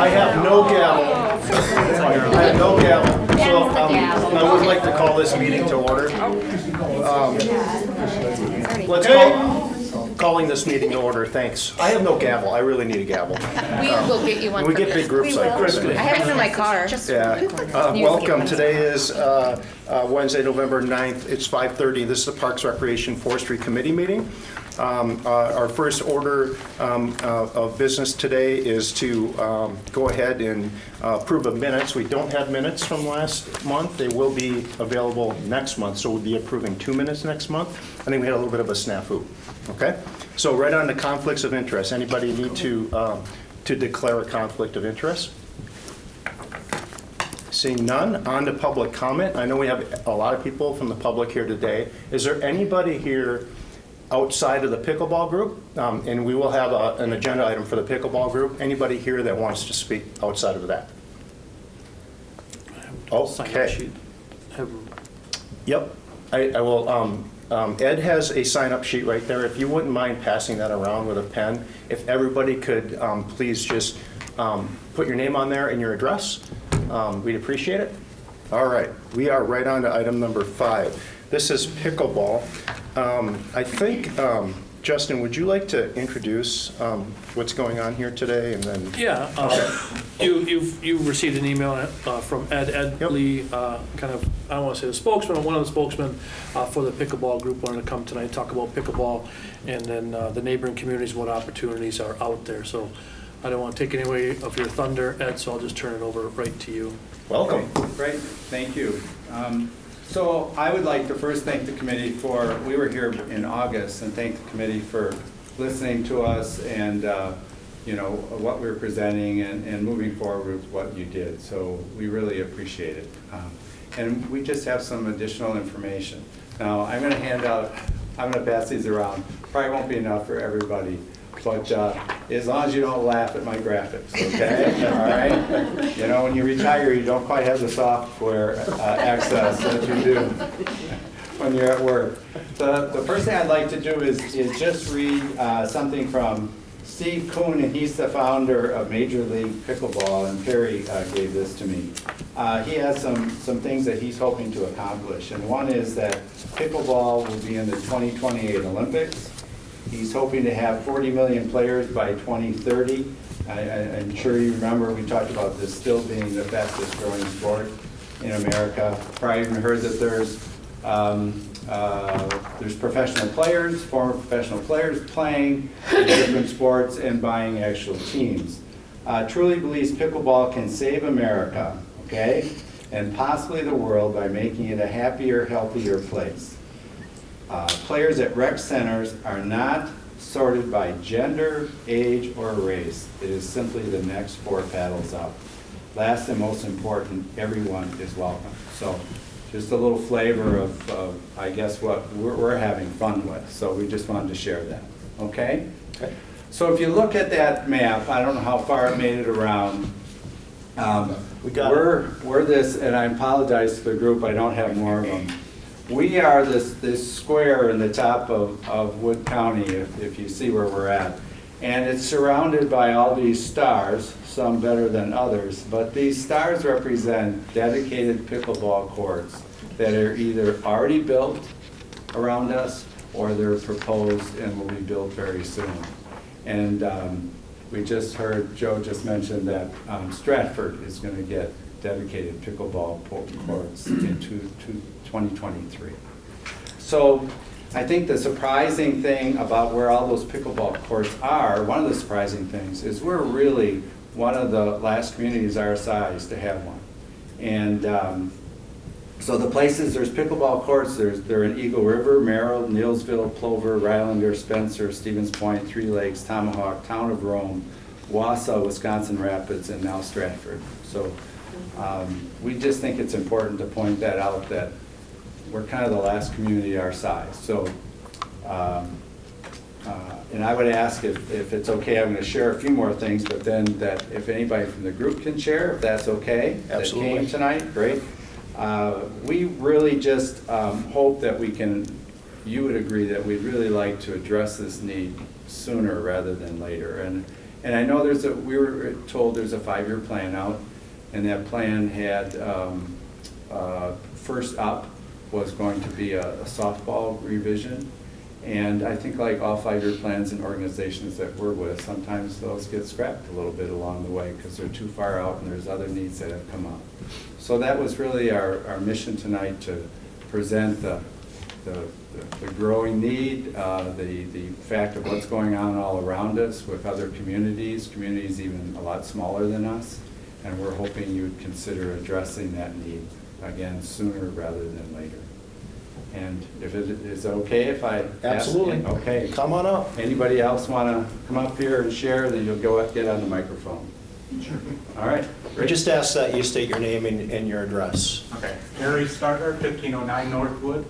I have no gavel. I have no gavel. So I would like to call this meeting to order. Let's calling this meeting to order. Thanks. I have no gavel. I really need a gavel. We will get you one. We from get big groups like this. I have it in my car. Yeah. Welcome. Today is Wednesday, November 9th. It's 5:30. This is the Parks, Recreation, Forestry Committee meeting. Our first order of business today is to go ahead and approve of minutes. We don't have minutes from last month. They will be available next month, so we'll be approving 2 minutes next month. I think we had a little bit of a snafu. Okay? So right on to conflicts of interest. Anybody need to declare a conflict of interest? Seeing none, on to public comment. I know we have a lot of people from the public here today. Is there anybody here outside of the pickleball group? And we will have an agenda item for the pickleball group. Anybody here that wants to speak outside of that? Okay. Yep. I will. Ed has a sign-up sheet right there. If you wouldn't mind passing that around with a pen, if everybody could please just put your name on there and your address, we'd appreciate it. All right, we are right on to item number 5. This is pickleball. I think, Justin, would you like to introduce what's going on here today, and then? Yeah, you've received an email from Ed Yep. Lee, kind of, I don't want to say the spokesman, or one of the spokesmen for the pickleball group, wanted to come tonight, talk about pickleball, and then the neighboring communities, what opportunities are out there. So I don't want to take any away of your thunder, Ed, so I'll just turn it over right to you. Welcome. Great, thank you. So I would like to first thank the committee we were here in August, and thank the committee for listening to us and, what we were presenting and moving forward with what you did. So we really appreciate it. And we just have some additional information. Now, I'm going to pass these around. Probably won't be enough for everybody. But as long as you don't laugh at my graphics, okay? All right? You know, when you retire, you don't quite have the software access that you do when you're at work. The first thing I'd like to do is just read something from Steve Kuhn, and he's the founder of Major League Pickleball, and Perry gave this to me. He has some things that he's hoping to accomplish, and one is that pickleball will be in the 2028 Olympics. He's hoping to have 40 million players by 2030. I'm sure you remember we talked about this still being the fastest growing sport in America. Probably even heard that there's professional players, former professional players playing in different sports and buying actual teams. Truly believes pickleball can save America, okay, and possibly the world by making it a happier, healthier place. Players at rec centers are not sorted by gender, age, or race. It is simply the next 4 paddles up. Last and most important, everyone is welcome. So just a little flavor of I guess, what we're having fun with. So we just wanted to share that, okay? Okay. So if you look at that map, I don't know how far it made it around. We're this, and I apologize to the group, I don't have more of them. We are this square in the top of Wood County, if you see where we're at. And it's surrounded by all these stars, some better than others, but these stars represent dedicated pickleball courts that are either already built around us or they're proposed and will be built very soon. And we just heard, Joe just mentioned that Stratford is going to get dedicated pickleball courts in 2023. So I think the surprising thing about where all those pickleball courts are, one of the surprising things is we're really one of the last communities our size to have one. And so the places, there's pickleball courts, they're in Eagle River, Merrill, Neillsville, Plover, Rylander, Spencer, Stevens Point, Three Lakes, Tomahawk, Town of Rome, Wausau, Wisconsin Rapids, and now Stratford. So we just think it's important to point that out, that we're kind of the last community our size. So, and I would ask if it's okay, I'm going to share a few more things, but then that if anybody from the group can share, if that's okay. Absolutely. That came tonight, great. We really just hope that you would agree that we'd really like to address this need sooner rather than later. And I know we were told there's a 5-year plan out, and that plan had, first up was going to be a softball revision. And I think like all 5-year plans and organizations that we're with, sometimes those get scrapped a little bit along the way because they're too far out and there's other needs that have come up. So that was really our mission tonight, to present the growing need, the fact of what's going on all around us with other communities even a lot smaller than us. And we're hoping you would consider addressing that need again sooner rather than later. And if it is okay if I ask? Absolutely. Okay. Come on up. Anybody else want to come up here and share, then you'll get on the microphone. Sure. All right. We just ask that you state your name and your address. Okay, Harry Starter, 1509 Northwood.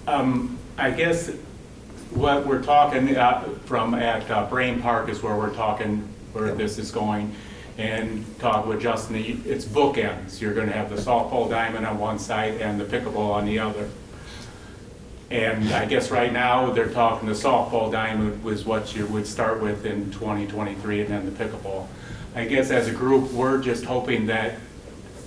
I guess what we're talking from at Brain Park is where we're talking, where this is going, and talk with Justin. It's bookends. You're going to have the softball diamond on one side and the pickleball on the other. And I guess right now they're talking the softball diamond was what you would start with in 2023, and then the pickleball. I guess as a group, we're just hoping that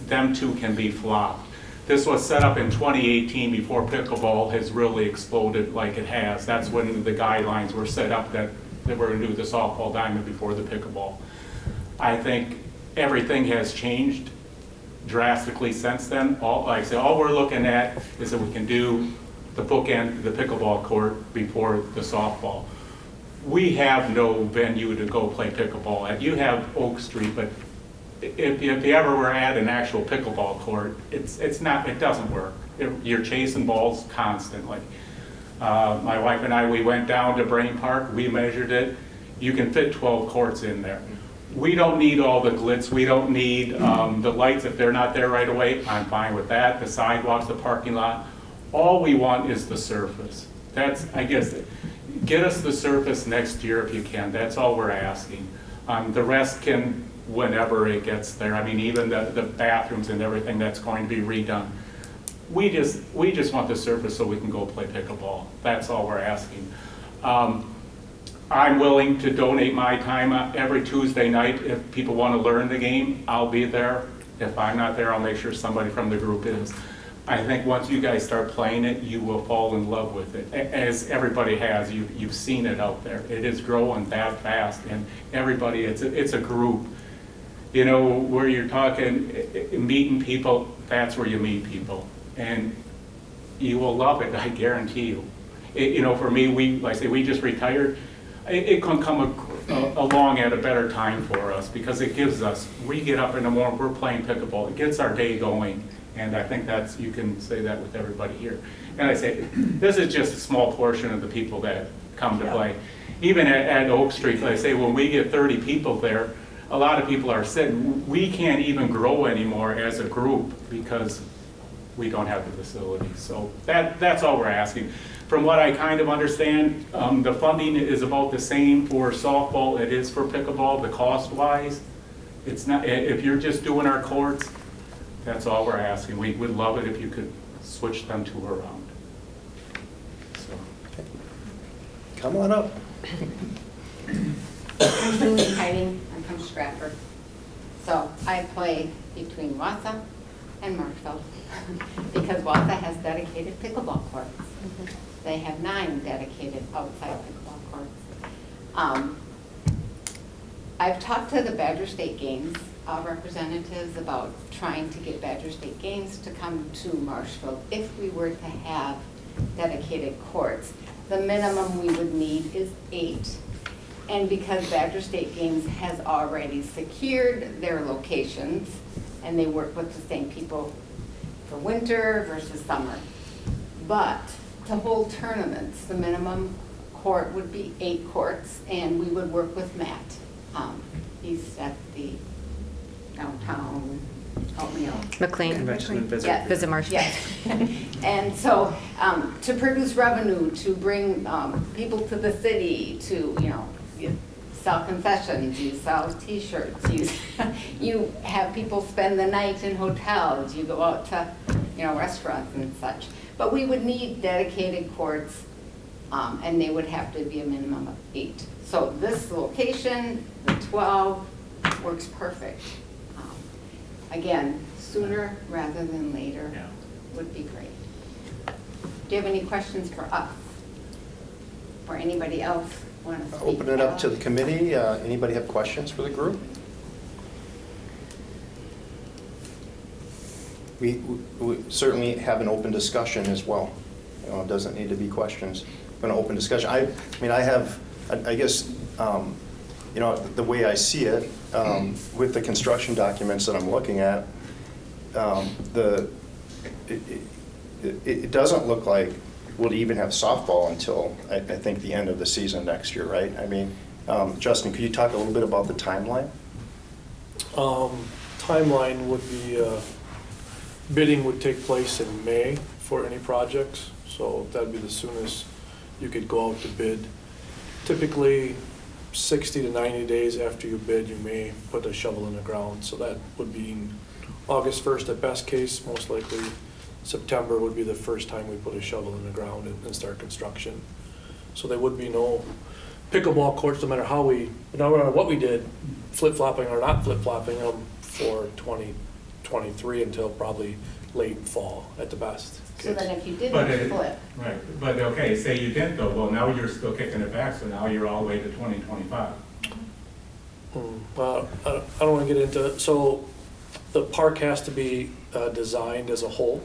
them two can be flopped. This was set up in 2018 before pickleball has really exploded like it has. That's when the guidelines were set up that we're going to do the softball diamond before the pickleball. I think everything has changed drastically since then. Like I said, all we're looking at is that we can do the bookend, the pickleball court before the softball. We have no venue to go play pickleball at. You have Oak Street, but if you ever were at an actual pickleball court, it doesn't work. You're chasing balls constantly. My wife and I, we went down to Brain Park, we measured it. You can fit 12 courts in there. We don't need all the glitz. We don't need the lights. If they're not there right away, I'm fine with that. The sidewalks, the parking lot. All we want is the surface. That's, I guess, get us the surface next year if you can. That's all we're asking. The rest can, whenever it gets there. I mean, even the bathrooms and everything that's going to be redone. We just want the surface so we can go play pickleball. That's all we're asking. I'm willing to donate my time every Tuesday night. If people want to learn the game, I'll be there. If I'm not there, I'll make sure somebody from the group is. I think once you guys start playing it, you will fall in love with it, as everybody has. You've seen it out there. It is growing that fast, and everybody, it's a group. You know, where you're talking, meeting people, that's where you meet people. And you will love it, I guarantee you. You know, for me, like I say, we just retired. It can come along at a better time for us, because it gives us, we get up in the morning, we're playing pickleball. It gets our day going. And I think you can say that with everybody here. And I say, this is just a small portion of the people that come to play. Even at Oak Street, like I say, when we get 30 people there, a lot of people are sitting. We can't even grow anymore as a group because we don't have the facilities. So that's all we're asking. From what I kind of understand, the funding is about the same for softball it is for pickleball, the cost-wise. It's not, if you're just doing our courts, that's all we're asking. We would love it if you could switch them to around. So. Come on up. I'm Julie Hiding. I'm from Stratford. So I play between Wassa and Marshfield because Wassa has dedicated pickleball courts. They have 9 dedicated outside pickleball courts. I've talked to the Badger State Games representatives about trying to get Badger State Games to come to Marshfield if we were to have dedicated courts. The minimum we would need is 8. And because Badger State Games has already secured their locations and they work with the same people for winter versus summer. But to hold tournaments, the minimum court would be 8 courts, and we would work with Matt. He's at the downtown, help me out. McLean. Convention and Visit. Yes. Visit Marshall. Yes. And so to produce revenue, to bring people to the city, to, you sell concessions, you sell T-shirts, you have people spend the night in hotels, you go out to, restaurants and such. But we would need dedicated courts, and they would have to be a minimum of 8. So this location, the 12, works perfect. Again, sooner rather than later Yeah. would be great. Do you have any questions for us? Or anybody else want to speak? Open it up to the committee. Anybody have questions for the group? We certainly have an open discussion as well. It doesn't need to be questions, but an open discussion. I mean, I guess, the way I see it, with the construction documents that I'm looking at, it doesn't look like we'll even have softball until, I think, the end of the season next year, right? I mean, Justin, could you talk a little bit about the timeline? Timeline would be, bidding would take place in May for any projects, so that'd be the soonest you could go out to bid. Typically, 60 to 90 days after you bid, you may put a shovel in the ground, so that would be August 1st at best case. Most likely September would be the first time we put a shovel in the ground and start construction. So there would be no pickleball courts, no matter what we did, flip-flopping or not flip-flopping them for 2023 until probably late fall at the best So case. then if you did But flip, Right, but okay, say you didn't though, well, now you're still kicking it back, so now you're all the way to 2025. Well, I don't want to get into, so the park has to be designed as a whole.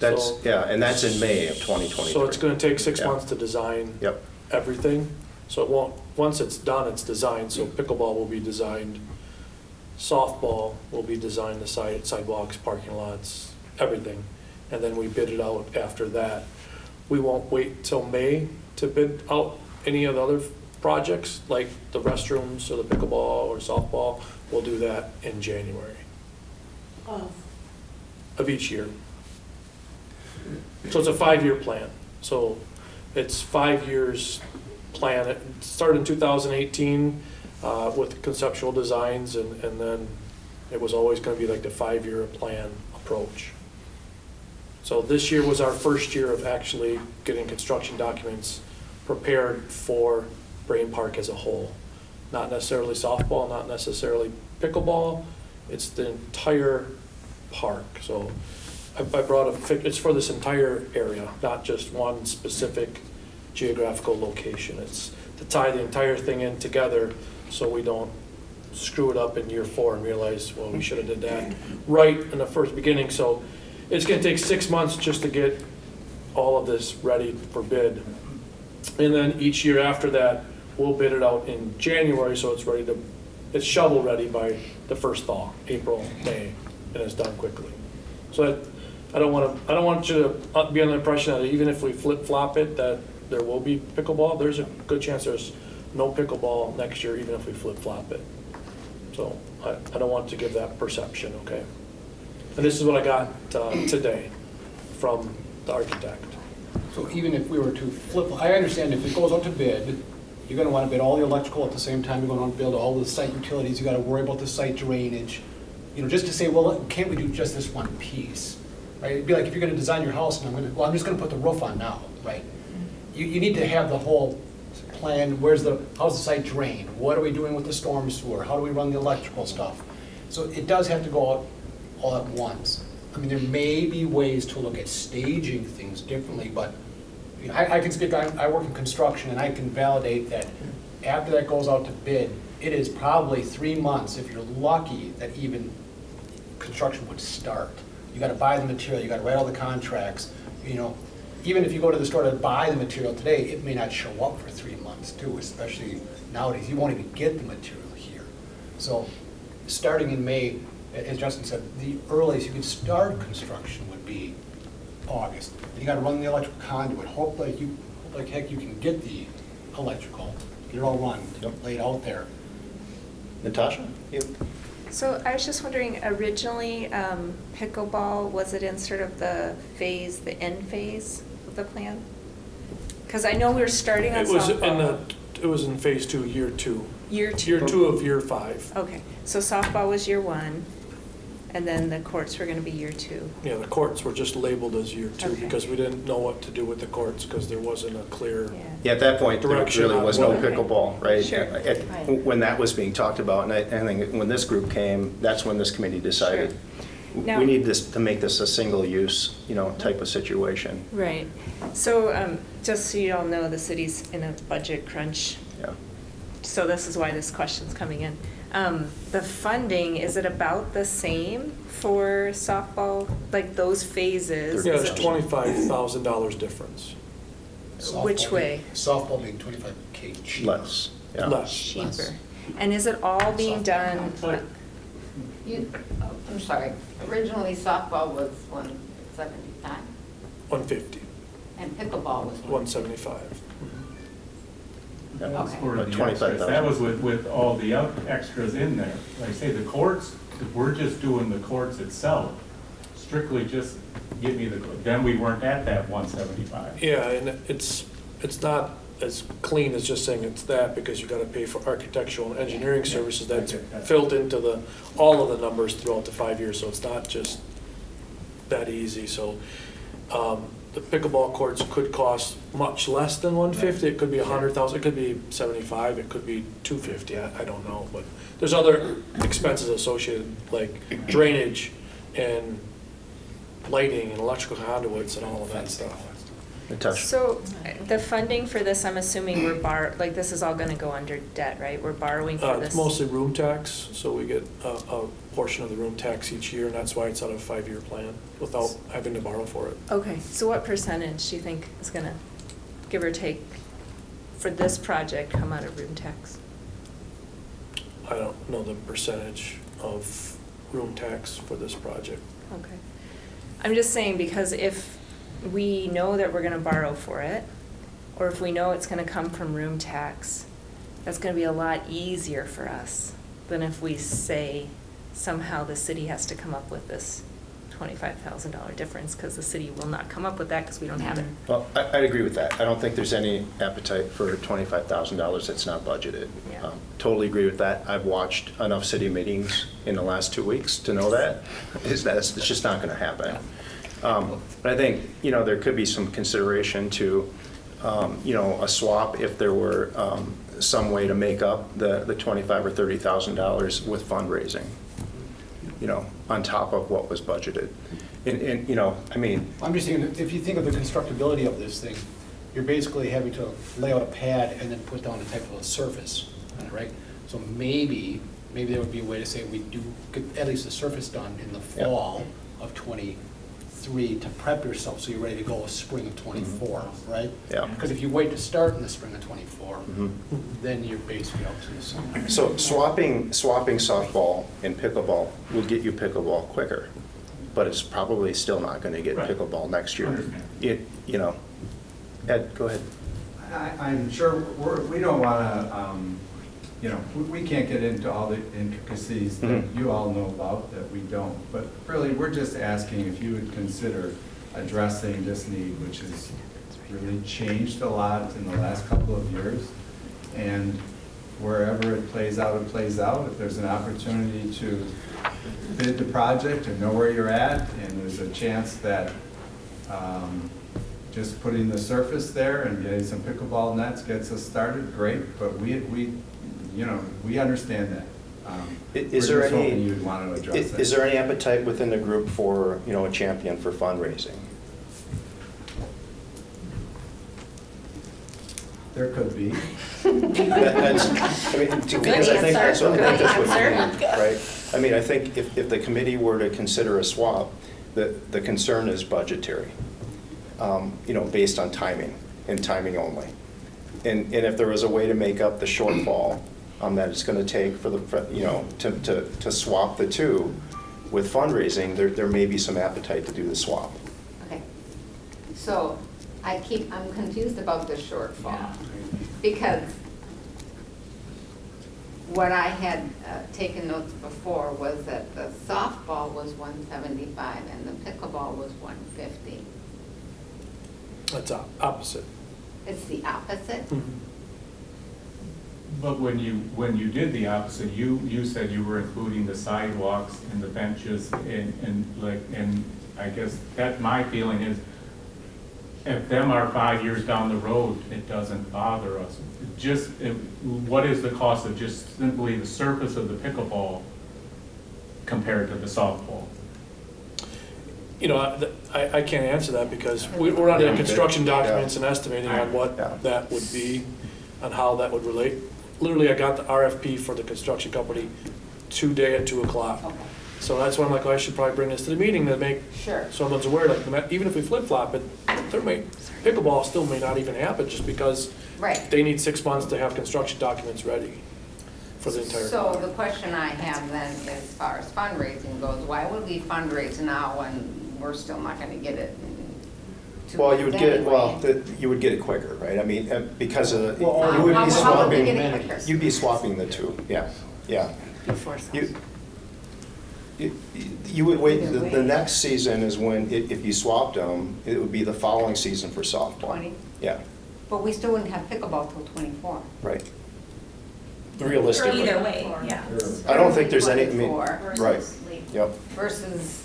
So- And that's in May of 2023. So it's going to take 6 Yeah. months to design Yep. everything. So it won't, once it's done, it's designed, so pickleball will be designed, softball will be designed, the sidewalks, parking lots, everything. And then we bid it out after that. We won't wait till May to bid out any of the other projects, like the restrooms or the pickleball or softball. We'll do that in January of each year. So it's a 5-year plan. So it's 5 years plan. It started in 2018 with conceptual designs, and then it was always going to be like the 5-year plan approach. So this year was our first year of actually getting construction documents prepared for Brain Park as a whole. Not necessarily softball, not necessarily pickleball, it's the entire park. So I brought it's for this entire area, not just one specific geographical location. It's to tie the entire thing in together so we don't screw it up in year 4 and realize, well, we should have did that right in the first beginning. So it's gonna take 6 months just to get all of this ready for bid. And then each year after that, we'll bid it out in January, so it's shovel ready by the first thaw, April, May, and it's done quickly. So I don't want you to be under the impression that even if we flip-flop it, that there will be pickleball. There's a good chance there's no pickleball next year, even if we flip-flop it. So I don't want to give that perception, okay? And this is what I got today from the architect. So even if we were to flip, I understand if it goes out to bid, you're gonna wanna bid all the electrical at the same time, you're gonna wanna build all the site utilities, you gotta worry about the site drainage. You know, just to say, well, can't we do just this one piece, right? It'd be like if you're gonna design your house and I'm just gonna put the roof on now, right? You need to have the whole plan, how's the site drain? What are we doing with the storm sewer? How do we run the electrical stuff? So it does have to go out all at once. I mean, there may be ways to look at staging things differently, but I can speak, I work in construction, and I can validate that after that goes out to bid, it is probably 3 months, if you're lucky, that even construction would start. You gotta buy the material, you gotta write all the contracts, you know. Even if you go to the store to buy the material today, it may not show up for 3 months too, especially nowadays. You won't even get the material here. So starting in May, as Justin said, the earliest you could start construction would be August. And you gotta run the electrical conduit, hope like heck you can get the electrical, get it all run, laid out there. Natasha? You? So I was just wondering, originally, pickleball, was it in sort of the end phase of the plan? Because I know we were starting on softball. It was in phase 2, year 2. Year 2. Year 2 of year 5. Okay, so softball was year 1. And then the courts were gonna be year 2. Yeah, the courts were just labeled as year 2 Okay. because we didn't know what to do with the courts because there wasn't a clear. Yeah, at that point, there Direction really on was no what- pickleball, right? Sure. Right. When that was being talked about, and I think when this group came, that's when this committee decided, Now- we need this, to make this a single-use, type of situation. Right. So, just so you all know, the city's in a budget crunch, Yeah. so this is why this question's coming in. The funding, is it about the same for softball, like those phases? Yeah, Is there's it- $25,000 difference. Which Softball way? Softball being 25K cheaper. Less, yeah. Less. Cheaper. And is it all being done? I'm sorry, originally softball was 175 150, and pickleball was 175. That was Yeah. for the Like 25,000. extras. That was with all the extras in there. Like I say, the courts, we're just doing the courts itself. Strictly just give me then we weren't at that 175. Yeah, and it's not as clean as just saying it's that because you gotta pay for architectural and engineering services that's filled into all of the numbers throughout the 5 years, so it's not just that easy, so, the pickleball courts could cost much less than 150, it could be 100,000, it could be 75, it could be 250, I don't know, but there's other expenses associated, like drainage and lighting and electrical conduits and all of that stuff. Natasha? So, the funding for this, I'm assuming like, this is all gonna go under debt, right? We're borrowing for this? It's mostly room tax, so we get a portion of the room tax each year, and that's why it's on a 5-year plan, without having to borrow for it. Okay, so what percentage do you think is gonna, give or take, for this project, come out of room tax? I don't know the percentage of room tax for this project. Okay. I'm just saying, because if we know that we're gonna borrow for it, or if we know it's gonna come from room tax, that's gonna be a lot easier for us than if we say somehow the city has to come up with this $25,000 difference, because the city will not come up with that because we don't have it. Well, I'd agree with that. I don't think there's any appetite for $25,000 that's not budgeted. Yeah. Totally agree with that. I've watched enough city meetings in the last 2 weeks to know that. It's just not going to happen. But I think, there could be some consideration to, a swap if there were some way to make up the $25,000 or $30,000 with fundraising, on top of what was budgeted. I'm just thinking, if you think of the constructability of this thing, you're basically having to lay out a pad and then put down a type of a surface, right? So maybe there would be a way to say we do get at least the surface done in the Yeah. fall of '23 to prep yourself so you're ready to go with spring of '24, right? Yeah. Because if you wait to start in the spring of '24, Mhm. then you're basically out to the summer. So swapping softball and pickleball will get you pickleball quicker, but it's probably still not going to get Right. pickleball next year. Understand. Ed, go ahead. I'm sure we don't want to, we can't get into all the intricacies that Mhm. you all know about, that we don't. But really, we're just asking if you would consider addressing this need, which has really changed a lot in the last couple of years. And wherever it plays out, it plays out. If there's an opportunity to bid the project and know where you're at, and there's a chance that just putting the surface there and getting some pickleball nets gets us started, great, but we understand that. Is there We're just hoping any, you'd want to address that. is there any appetite within the group for, a champion for fundraising? There could be. Because I think that's what Good this would answer. be, right? I think if the committee were to consider a swap, the concern is budgetary, based on timing, and timing only. And if there was a way to make up the shortfall that it's going to take for to swap the two with fundraising, there may be some appetite to do the swap. Okay. So I'm confused about the shortfall, because what I had taken notes before was that the softball was 175 and the pickleball was 150. That's opposite. It's the opposite? But when you did the opposite, you said you were including the sidewalks and the benches and I guess that my feeling is, if them are 5 years down the road, it doesn't bother us. Just, what is the cost of just simply the surface of the pickleball compared to the softball? You know, I can't answer that because we're not in construction documents and estimating on what that would be, on how that would relate. Literally, I got the RFP for the construction company today at 2 o'clock. Okay. So that's why I'm like, oh, I should probably bring this to the meeting to make Sure. someone's aware, like, no matter- even if we flip-flop it, pickleball still may not even happen just because Right. they need 6 months to have construction documents ready for the entire. So the question I have then, as far as fundraising goes, why would we fundraise now when we're still not gonna get it? Well, you would get it, anyway? you would get it quicker, right? I mean, because of, Well, you would How be would we swapping, get it quicker? you'd be swapping the two, yeah. Before You, you would wait, the next season is when, if you swapped them, it would be the following season for softball. 20? Yeah, But we still wouldn't have pickleball till 24. right. Realistically. Either way, yeah. I don't think there's any, I mean, 24 right, yep, versus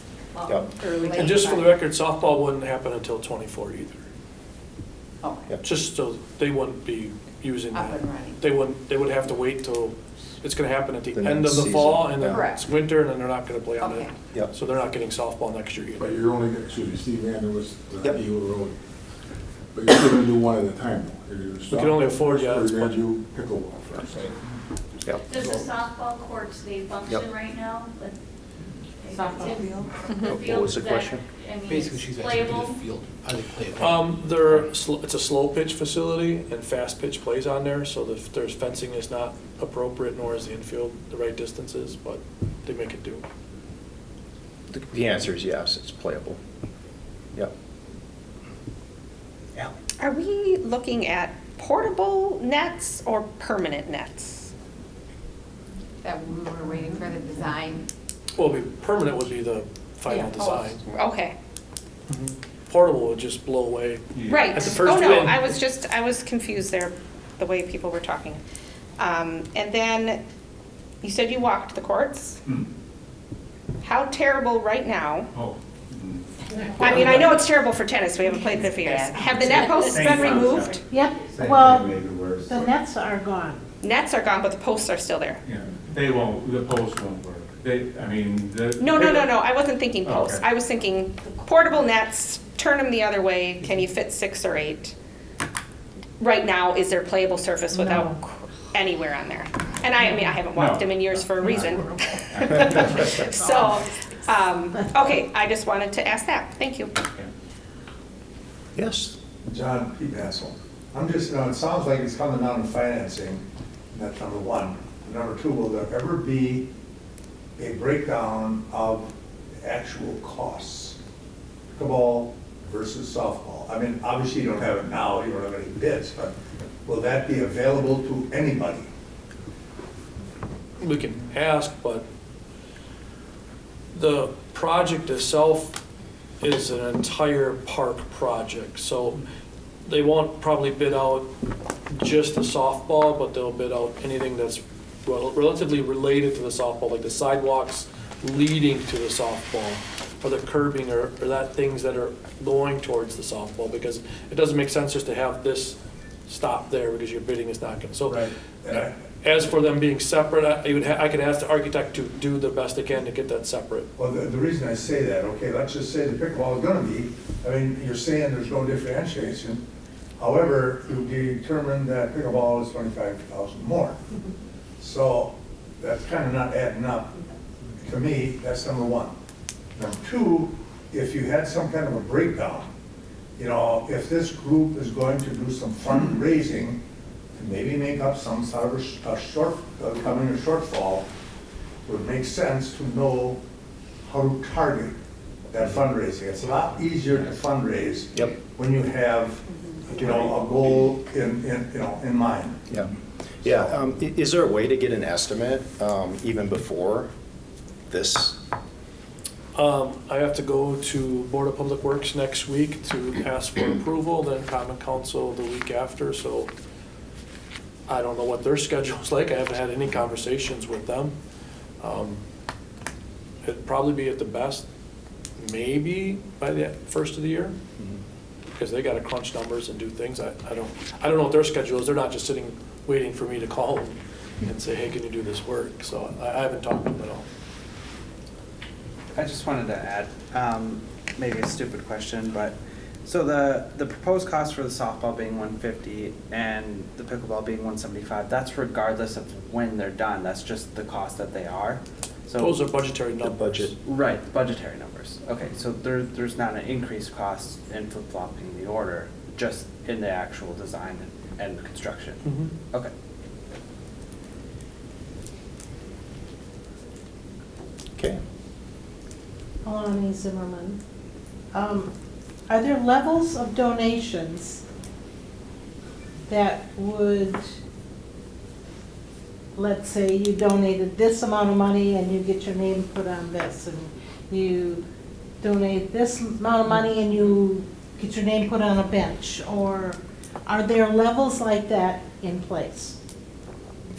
yep. early. Late. And just for the record, softball wouldn't happen until 24 either. Oh, Yep. Just so they wouldn't be using up that. and running. They would have to wait till, it's gonna happen at the The end of next the fall season, and then Correct. it's winter and then they're not gonna play on it. Okay. Yep. So they're not getting softball next year But either. you're only, excuse me, Steve Vander was Yep. Eagle Road. But you're still gonna do one at a time though. You're gonna can only afford, stop yeah, first, it's or you're gonna do pickleball first. Yep. Does the softball courts, they function Yep. right now? Like, Softball field? What was the question? I mean, Basically, it's she's asking playable. the field, how they play it. It's a slow pitch facility and fast pitch plays on there, so there's fencing is not appropriate, nor is the infield the right distances, but they make it do. The answer is yes, it's playable. Yep. Yeah. Are we looking at portable nets or permanent nets? That we were waiting for the design. Well, permanent would be the final Yeah, design. Okay, Portable would just blow away. right. At the first Oh, no, wind. I was confused there, the way people were talking. And then, you said you walked the courts. Hmm. How terrible right now, Oh. I mean, I know it's terrible for tennis, we haven't played there for years. Bad. Have the net posts been removed? Yep, Same well, thing, maybe worse. the nets are gone. Nets are gone, but the posts are still there. Yeah, they won't, the post won't work. I mean, the. No, I wasn't thinking posts. Okay. I was thinking portable nets, turn them the other way, can you fit 6 or 8? Right now, is there playable surface without anywhere on there? And I mean, I haven't walked No. them in years for a reason. So, okay, I just wanted to ask that, thank you. Yes. John P. Bassel. I'm just, it sounds like it's coming down to financing, that's number one. Number two, will there ever be a breakdown of the actual costs? Pickleball versus softball. I mean, obviously you don't have it now, you don't have any bids, but will that be available to anybody? We can ask, but the project itself is an entire park project. So they won't probably bid out just the softball, but they'll bid out anything that's relatively related to the softball, like the sidewalks leading to the softball, or the curbing, or that things that are going towards the softball, because it doesn't make sense just to have this stop there, because your bidding is not gonna, so. Right. And As for them being separate, I could ask the architect to do the best they can to get that separate. Well, the reason I say that, okay, let's just say the pickleball is gonna be, I mean, you're saying there's no differentiation. However, you determined that pickleball is 25,000 more. So that's kind of not adding up. To me, that's number one. Number two, if you had some kind of a breakdown, you know, if this group is going to do some fundraising, to maybe make up some sort of a shortfall, would make sense to know how to target that fundraising. It's a lot easier to fundraise Yep. when you have, you know, a goal in mind. Yeah. Yeah, is there a way to get an estimate even before this? I have to go to Board of Public Works next week to ask for approval, then Common Council the week after, so I don't know what their schedule's like. I haven't had any conversations with them. It'd probably be at the best, maybe by the first of the year, because they got to crunch numbers and do things. I don't know what their schedule is. They're not just sitting, waiting for me to call them and say, hey, can you do this work? So I haven't talked to them at all. I just wanted to add, maybe a stupid question, but, so the proposed cost for the softball being $150 and the pickleball being $175, that's regardless of when they're done, that's just the cost that they are? So Those are budgetary numbers. budget. right, budgetary numbers. Okay, so there's not an increased cost in flip-flopping the order, just in the actual design and construction? Mhm. Okay. Okay. Melanie Zimmerman. Are there levels of donations that would, let's say you donated this amount of money and you get your name put on this, and you donate this amount of money and you get your name put on a bench? Or are there levels like that in place?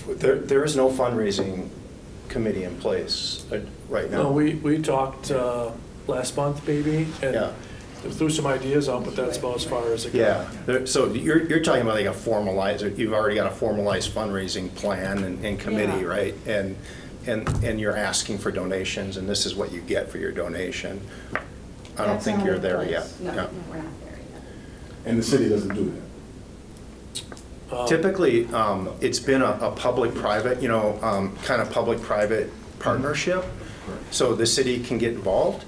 There is no fundraising committee in place right now. No, we talked last month, maybe, and Yeah. threw some ideas out, but that's about as far as it goes. Yeah, so you're talking about like a formalized, you've already got a formalized fundraising plan and committee, Yeah. right? And you're asking for donations, and this is what you get for your donation. I don't That's think not you're in there place. yet. No, Yeah. no, we're not there yet. And the city doesn't do that. Typically, it's been a public-private, kind of public-private partnership. So the city can get involved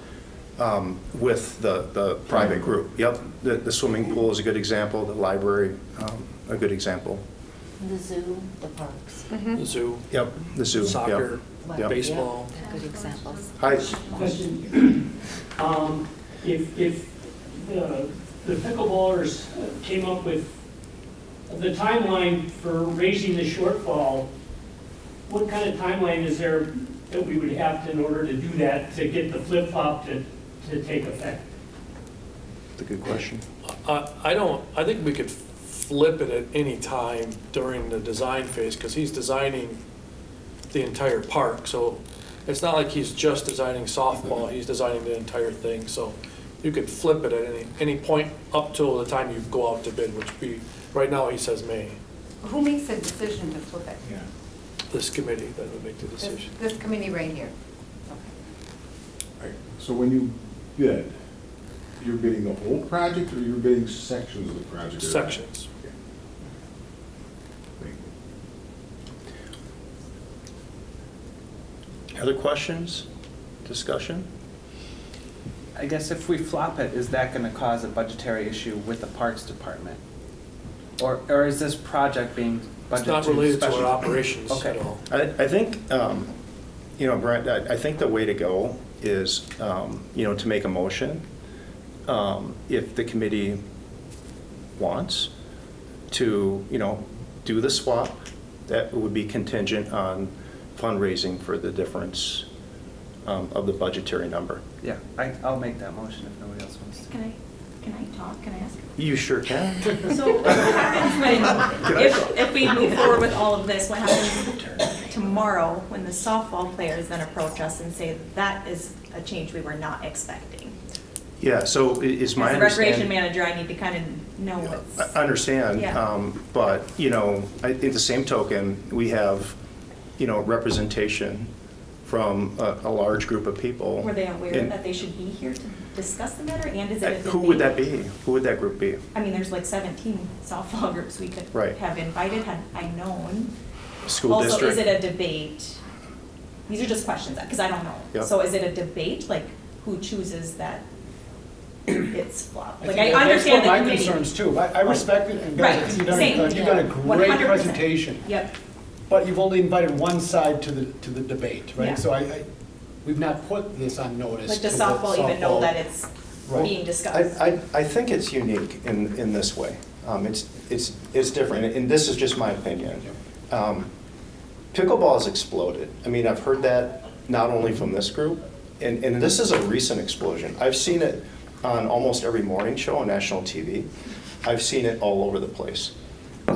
with the private group. Yep, the swimming pool is a good example, the library, a good example. The zoo, the parks. The zoo, Yep, the zoo. yep, soccer, yep. baseball. Good examples. Hi, Question. If the pickleballers came up with the timeline for raising the shortfall, what kind of timeline is there that we would have to, in order to do that, to get the flip-flop to take effect? that's a good question. I think we could flip it at any time during the design phase, because he's designing the entire park. So it's not like he's just designing softball, he's designing the entire thing. So you could flip it at any point up till the time you go out to bid, which would be, right now he says May. Who makes a decision to flip it? This committee that would make the decision. This committee right here. Right. So when you bid, you're bidding the whole project or you're bidding sections of the project? Sections. Okay. Thank you. Other questions, discussion? I guess if we flop it, is that gonna cause a budgetary issue with the Parks Department? Or is this project being budgeted It's not to related to special? our operations at Okay. all. I think, Brent, I think the way to go is, to make a motion, if the committee wants to, do the swap, that would be contingent on fundraising for the difference of the budgetary number. Yeah, I'll make that motion if nobody else wants to. Can I talk? Can I ask? You sure can. So what happens when, if we move forward with all of this, what happens tomorrow when the softball players then approach us and say that is a change we were not expecting? Yeah, so it's my As a recreation understanding. manager, I need to kind of know what's. I understand, Yeah. but, at the same token, we have, representation from a large group of people. Were they aware And that they should be here to discuss the matter, and is it a debate? Who would that be? Who would that group be? I mean, there's like 17 softball groups we could Right. have invited, had I known. School Also, district? is it a debate? These are just questions, because I don't know. Yep. So is it a debate, like who chooses that it's flop? Like, think I understand the That's one committee. of my concerns too. I respect it, and guys, I think Right, you've done a great 100%. presentation. Yep, But you've only invited one side to the debate, Yeah. right? So we've not put this on notice. like does to the softball even know softball- that it's Right. being discussed? I think it's unique in this way. It's different, and this is just my opinion. Pickleball has exploded. I mean, I've heard that not only from this group, and this is a recent explosion. I've seen it on almost every morning show on national TV. I've seen it all over the place.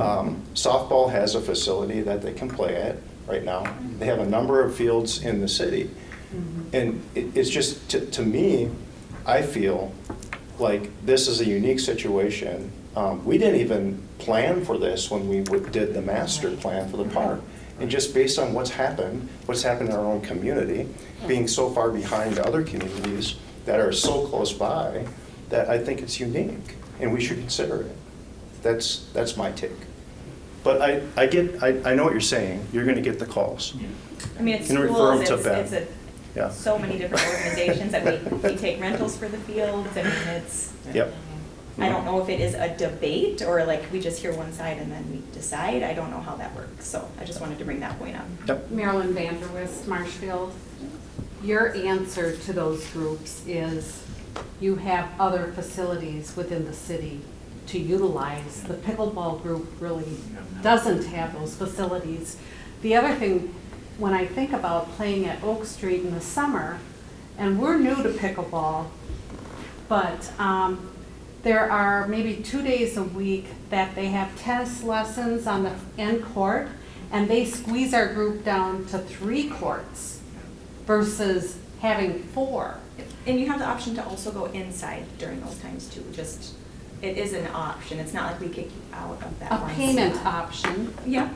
Softball has a facility that they can play at right now. They have a number of fields in the city. And it's just, to me, I feel like this is a unique situation. We didn't even plan for this when we did the master plan for the park. And just based on what's happened in our own community, being so far behind other communities that are so close by, that I think it's unique, and we should consider it. That's my take. But I know what you're saying. You're gonna get the calls. I mean, it's Can refer 'em schools, to Ben. Yeah. so many different organizations that we take rentals for the fields. I mean, it's, Yep. I don't know if it is a debate or like we just hear one side and then we decide. I don't know how that works. So I just wanted to bring that point up. Yep. Marilyn Vanderwist, Marshfield. Your answer to those groups is you have other facilities within the city to utilize. The pickleball group really doesn't have those facilities. The other thing, when I think about playing at Oak Street in the summer, and we're new to pickleball, but there are maybe 2 days a week that they have tennis lessons on the end court, and they squeeze our group down to 3 courts versus having 4. And you have the option to also go inside during those times too. Just, it is an option. It's not like we kick you out of that A one payment spot. option. Yeah.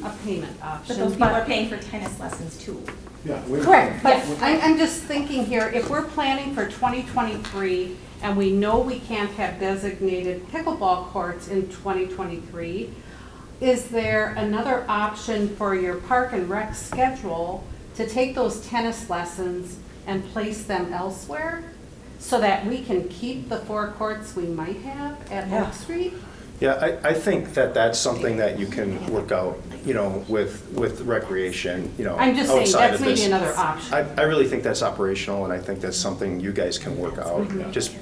A payment option. But those people are paying for tennis lessons too. Yeah. Correct, but I'm just thinking here, if we're planning for 2023 and we know we can't have designated pickleball courts in 2023, is there another option for your park and rec schedule to take those tennis lessons and place them elsewhere so that we can keep the 4 courts we might have at Oak Street? Yeah, I think that's something that you can work out, with recreation, I'm just saying, outside that's of maybe this. another option. I really think that's operational, and I think that's something you guys can work out. Just,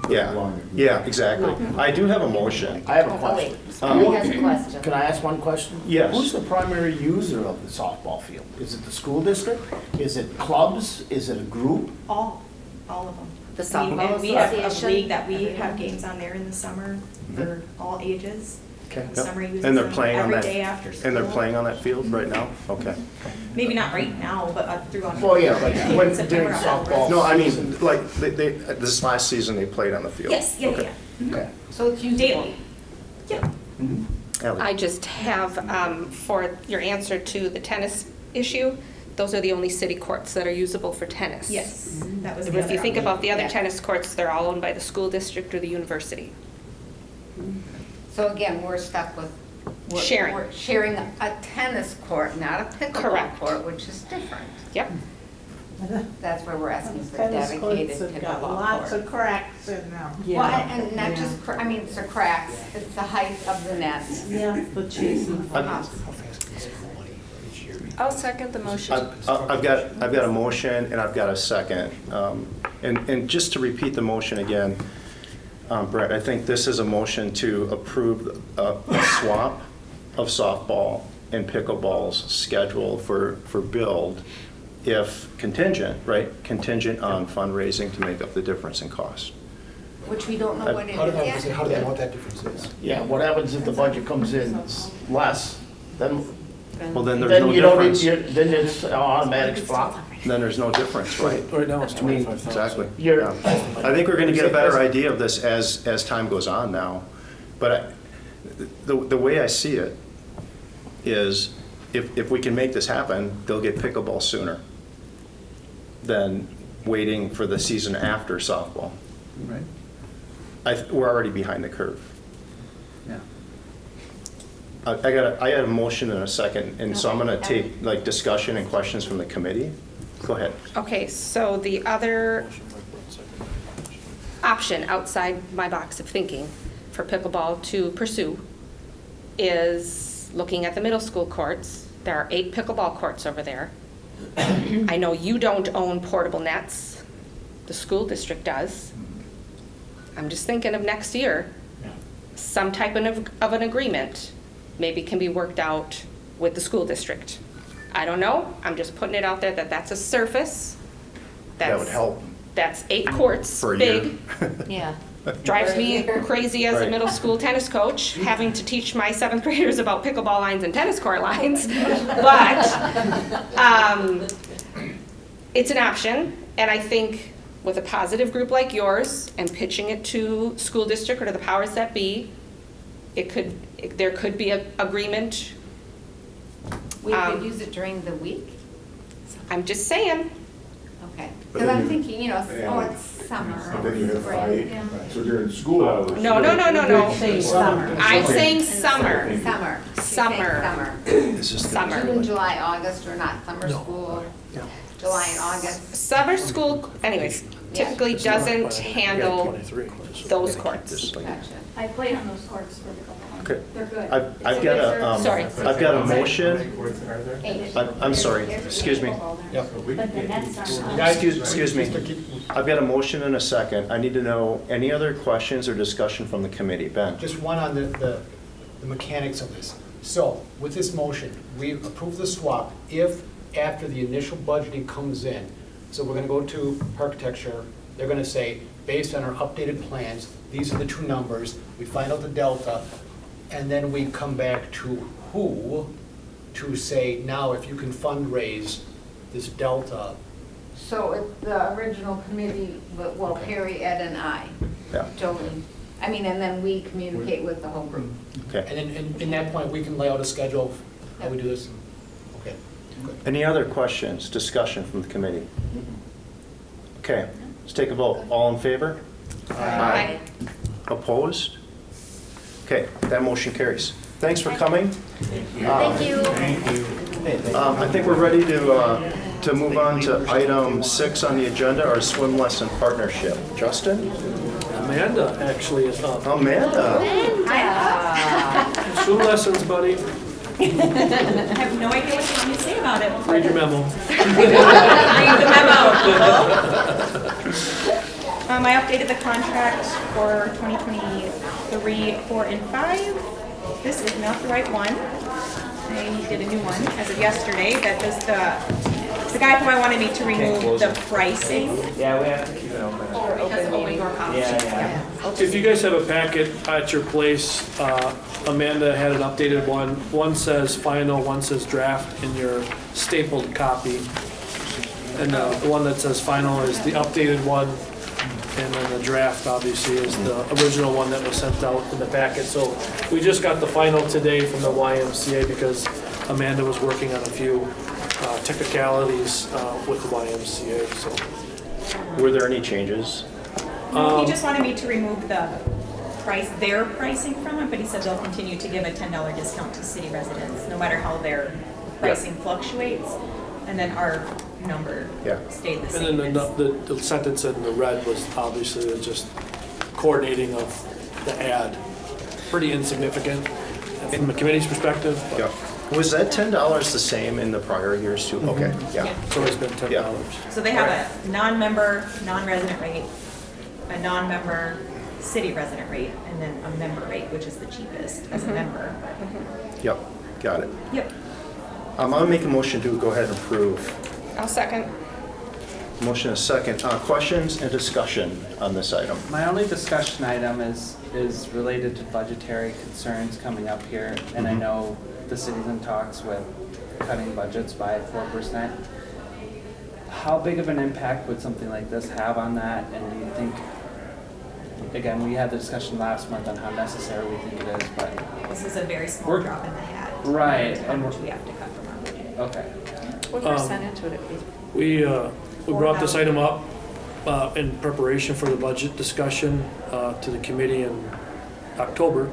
yeah, exactly. I do have a motion. I have a question. Somebody has a question. Can I ask one question? Yes. Who's the primary user of the softball field? Is it the school district? Is it clubs? Is it a group? All of them. The I mean, softball and we have a association, league that we have everyone. games on there in the summer for all ages. Okay. The summer uses And they're them playing on every that, day after school. and they're playing on that field right now? Okay. Maybe not right now, but throughout. Well, yeah, but when September, during October. softball. No, I mean, like, this last season, they played on the field. Yes, yeah, Okay. yeah. Okay. So it's usable. Daily. Yeah. Ally. I just have, for your answer to the tennis issue, those are the only city courts that are usable for tennis. Yes, that was the If you other think option. about the other Yeah. tennis courts, they're all owned by the school district or the university. So again, we're stuck with. Sharing. We're sharing a tennis court, not a pickleball Correct. court, which is different. Yep. That's where we're asking for Tennis dedicated courts have got pickleball lots court. of cracks in them. Well, and not just, it's the cracks, it's the height of the net. Yeah, the chasing. I'll second the motion. I've got a motion and I've got a second. And just to repeat the motion again, Brett, I think this is a motion to approve a swap of softball and pickleball's schedule for build if contingent, right? Contingent on fundraising to make up the difference in cost. Which we don't know what it How do is yet. how do they know what that difference is? Yeah, what happens if the budget comes in less? Then Well, then there's no you don't need, difference. then it's an automatic flop. Then there's no difference, right? Right now it's 25,000. Exactly. You're- Yeah. I think we're gonna get a better idea of this as time goes on now. But the way I see it is if we can make this happen, they'll get pickleball sooner than waiting for the season after softball. Right? We're already behind the curve. Yeah. I had a motion and a second, and so I'm gonna take like discussion and questions from the committee. Go ahead. Okay, so the other option outside my box of thinking for pickleball to pursue is looking at the middle school courts. There are 8 pickleball courts over there. I know you don't own portable nets. The school district does. I'm just thinking of next year. Some type of an agreement maybe can be worked out with the school district. I don't know. I'm just putting it out there that that's a surface. That would help That's 8 courts, for a year. big. Yeah. Drives me crazy as a Right. middle school tennis coach, having to teach my 7th graders about pickleball lines and tennis court lines. But it's an option, and I think with a positive group like yours and pitching it to school district or to the powers that be, there could be an agreement. We could use it during the week? I'm just saying. Okay, But because then I'm you- thinking, it's summer. And then you have spring, 5, yeah. so during school hours. No. Say summer. I'm saying summer. Summer. She's saying Summer. Summer. This is the- Summer. June, July, August are not summer school, July and August. Summer school, anyways, typically doesn't handle 23. those courts. Gotcha. I played on those courts for pickleball. Okay. They're good. I've got a, Sorry. I've got a motion. Eight. I'm sorry, excuse me. But the nets are. Excuse me. I've got a motion and a second. I need to know any other questions or discussion from the committee. Ben? Just one on the mechanics of this. So, with this motion, we approve the swap if after the initial budgeting comes in. So we're gonna go to architecture, they're gonna say, based on our updated plans, these are the two numbers, we find out the delta, and then we come back to who to say, now if you can fundraise this delta. So the original committee, well, Perry, Ed, and I, Yeah, Jolene. I mean, and then we communicate with the whole group. okay. And then, in that point, we can lay out a schedule of how we do this. Okay, good. Any other questions, discussion from the committee? Okay, let's take a vote. All in favor? Aye. Opposed? Okay, that motion carries. Thanks for coming. Thank you. I think we're ready to move on to item 6 on the agenda, our swim lesson partnership. Justin? Amanda actually is up. Amanda? Swim lessons, buddy. I have no idea what you want me to say about it. Read your memo. Read the memo. I updated the contract for 2023, 4, and 5. This is not the right one. I did a new one as of yesterday. That was the guy who I wanted me to remove the pricing. Yeah, we have to keep it open. Because of open door policy. If you guys have a packet at your place, Amanda had an updated one. One says final, one says draft in your stapled copy. And the one that says final is the updated one. And then the draft, obviously, is the original one that was sent out in the packet. So we just got the final today from the YMCA because Amanda was working on a few technicalities with the YMCA, so. Were there any changes? He just wanted me to remove their pricing from it, but he said they'll continue to give a $10 discount to city residents, no matter how their pricing fluctuates. And then our number stayed the same. And then the sentence in the red was obviously just coordinating of the ad. Pretty insignificant from the committee's perspective. but Yeah. Was that $10 the same in the prior years too? Okay, yeah. It's always been $10. So they have a non-member, non-resident rate, a non-member city resident rate, and then a member rate, which is the cheapest as a member. Yep, got it. Yep. I'm gonna make a motion to go ahead and approve. I'll second. Motion is second. Questions and discussion on this item? My only discussion item is related to budgetary concerns coming up here, and I know the city's in talks with cutting budgets by 4%. How big of an impact would something like this have on that, and do you think, again, we had the discussion last month on how necessary we think it is, but. This is a very small drop in the hat. Right. How much we have to cut from our budget. Okay. What percentage would it be? We brought this item up in preparation for the budget discussion to the committee in October,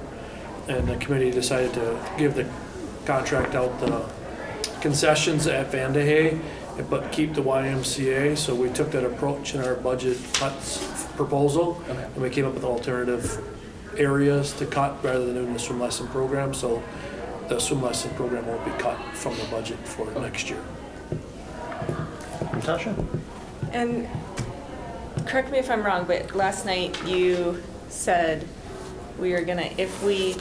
and the committee decided to give the contract out the concessions at Vandahay, but keep the YMCA. So we took that approach in our budget cuts proposal, and we came up with alternative areas to cut rather than doing the swim lesson program. So the swim lesson program won't be cut from the budget for next year. Natasha? And correct me if I'm wrong, but last night you said we are gonna, if we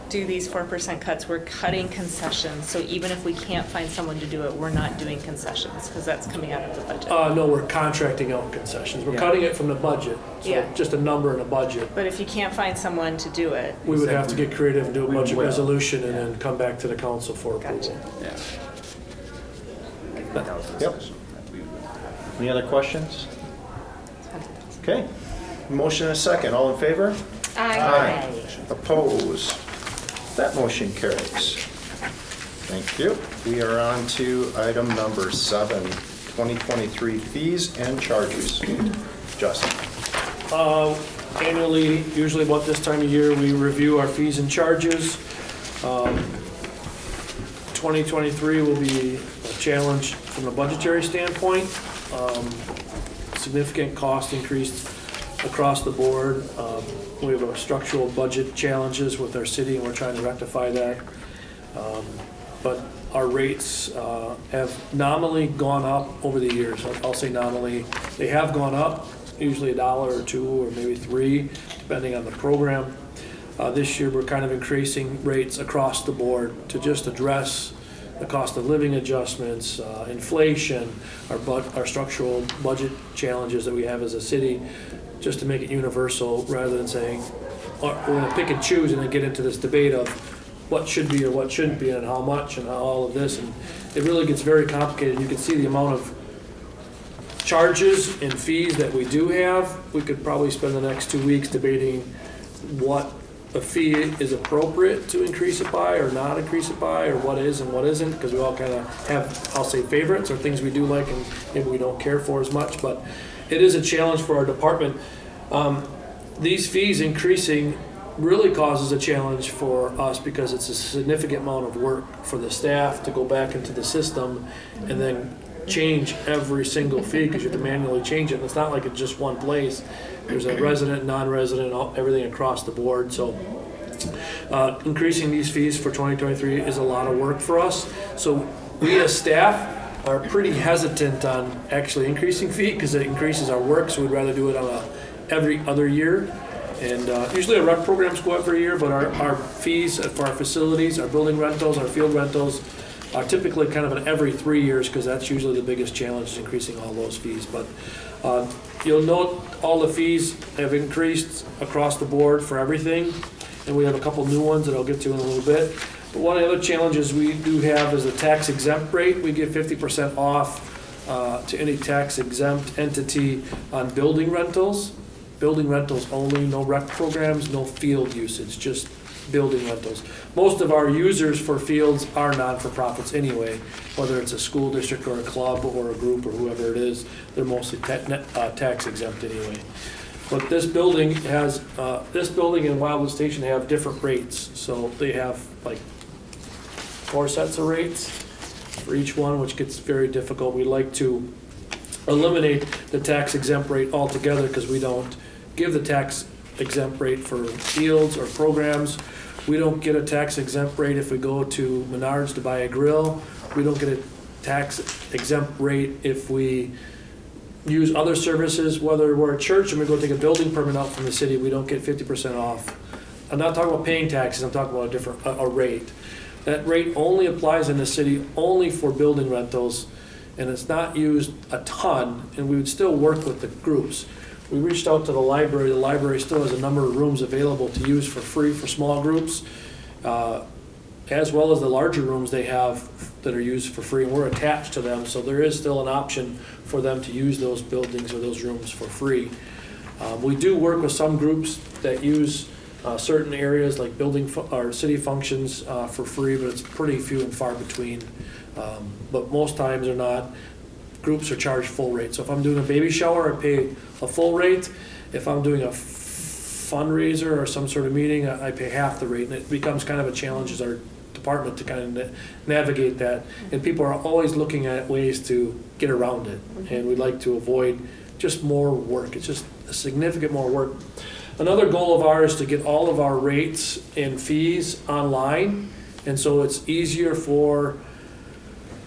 do these 4% cuts, we're cutting concessions. So even if we can't find someone to do it, we're not doing concessions because that's coming out of the budget. No, we're contracting out concessions. We're cutting it from the budget. So Yeah. just a number in a budget. But if you can't find someone to do it, We would have to get creative and do a budget will. resolution and then come back to the council for approval. gotcha. Yep. Any other questions? Okay. Motion and a second. All in favor? Aye. Opposed? That motion carries. Thank you. We are on to item number 7, 2023 fees and charges. Justin. Annually, usually about this time of year, we review our fees and charges. 2023 will be a challenge from a budgetary standpoint. Significant cost increase across the board. We have a structural budget challenges with our city, and we're trying to rectify that. But our rates have nominally gone up over the years. I'll say nominally. They have gone up, usually $1 or $2 or maybe $3, depending on the program. This year, we're kind of increasing rates across the board to just address the cost of living adjustments, inflation, our structural budget challenges that we have as a city, just to make it universal rather than saying, we're going to pick and choose and then get into this debate of what should be or what shouldn't be and how much and all of this. And it really gets very complicated. You can see the amount of charges and fees that we do have. We could probably spend the next 2 weeks debating what a fee is appropriate to increase it by or not increase it by, or what is and what isn't, because we all kind of have, I'll say, favorites or things we do like and maybe we don't care for as much. But it is a challenge for our department. These fees increasing really causes a challenge for us because it's a significant amount of work for the staff to go back into the system and then change every single fee, because you have to manually change it. And it's not like it's just one place. There's a resident, non-resident, everything across the board. So increasing these fees for 2023 is a lot of work for us. So we as staff are pretty hesitant on actually increasing fee because it increases our work. So we'd rather do it on every other year. And usually our rec programs go every year, but our fees for our facilities, our building rentals, our field rentals are typically kind of an every 3 years, because that's usually the biggest challenge, is increasing all those fees. But you'll note all the fees have increased across the board for everything, and we have a couple new ones that I'll get to in a little bit. But one of the other challenges we do have is the tax exempt rate. We give 50% off to any tax exempt entity on building rentals. Building rentals only, no rec programs, no field usage, just building rentals. Most of our users for fields are non-for-profits anyway, whether it's a school district or a club or a group or whoever it is, they're mostly tax exempt anyway. But this building has, this building and Wildwood Station have different rates. So they have like 4 sets of rates for each one, which gets very difficult. We like to eliminate the tax exempt rate altogether because we don't give the tax exempt rate for fields or programs. We don't get a tax exempt rate if we go to Menards to buy a grill. We don't get a tax exempt rate if we use other services, whether we're a church and we go take a building permit out from the city, we don't get 50% off. I'm not talking about paying taxes, I'm talking about a different a rate. That rate only applies in the city only for building rentals, and it's not used a ton, and we would still work with the groups. We reached out to the library. The library still has a number of rooms available to use for free for small groups, as well as the larger rooms they have that are used for free, and we're attached to them, so there is still an option for them to use those buildings or those rooms for free. We do work with some groups that use certain areas like building or city functions for free, but it's pretty few and far between. But most times they're not. Groups are charged full rate. So if I'm doing a baby shower, I pay a full rate. If I'm doing a fundraiser or some sort of meeting, I pay half the rate. And it becomes kind of a challenge as our department to kind of navigate that. And people are always looking at ways to get around it. And we'd like to avoid just more work. It's just a significant more work. Another goal of ours is to get all of our rates and fees online. And so it's easier for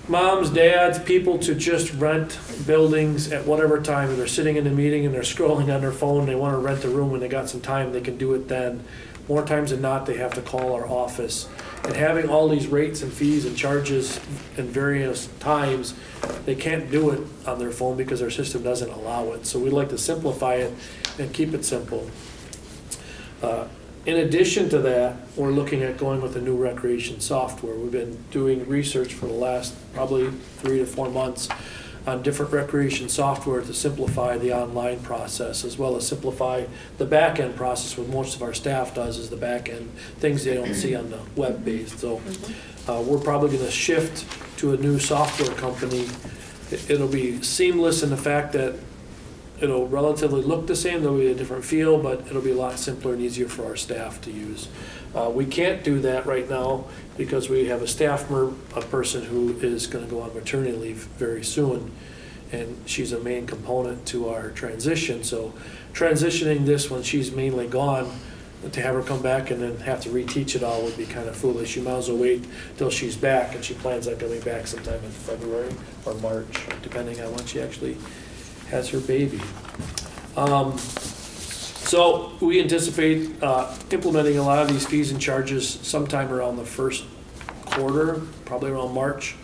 moms, dads, people to just rent buildings at whatever time. If they're sitting in a meeting and they're scrolling on their phone, they want to rent a room and they got some time, they can do it then. More times than not, they have to call our office. And having all these rates and fees and charges in various times, they can't do it on their phone because our system doesn't allow it. So we'd like to simplify it and keep it simple. In addition to that, we're looking at going with a new recreation software. We've been doing research for the last probably 3 to 4 months on different recreation software to simplify the online process, as well as simplify the back-end process. What most of our staff does is the back-end, things they don't see on the web-based. So we're probably going to shift to a new software company. It'll be seamless in the fact that it'll relatively look the same, there'll be a different feel, but it'll be a lot simpler and easier for our staff to use. We can't do that right now because we have a person who is going to go on maternity leave very soon, and she's a main component to our transition. So transitioning this when she's mainly gone, to have her come back and then have to reteach it all would be kind of foolish. You might as well wait till she's back, and she plans on coming back sometime in February or March, depending on when she actually has her baby. So we anticipate implementing a lot of these fees and charges sometime around the first quarter, probably around March,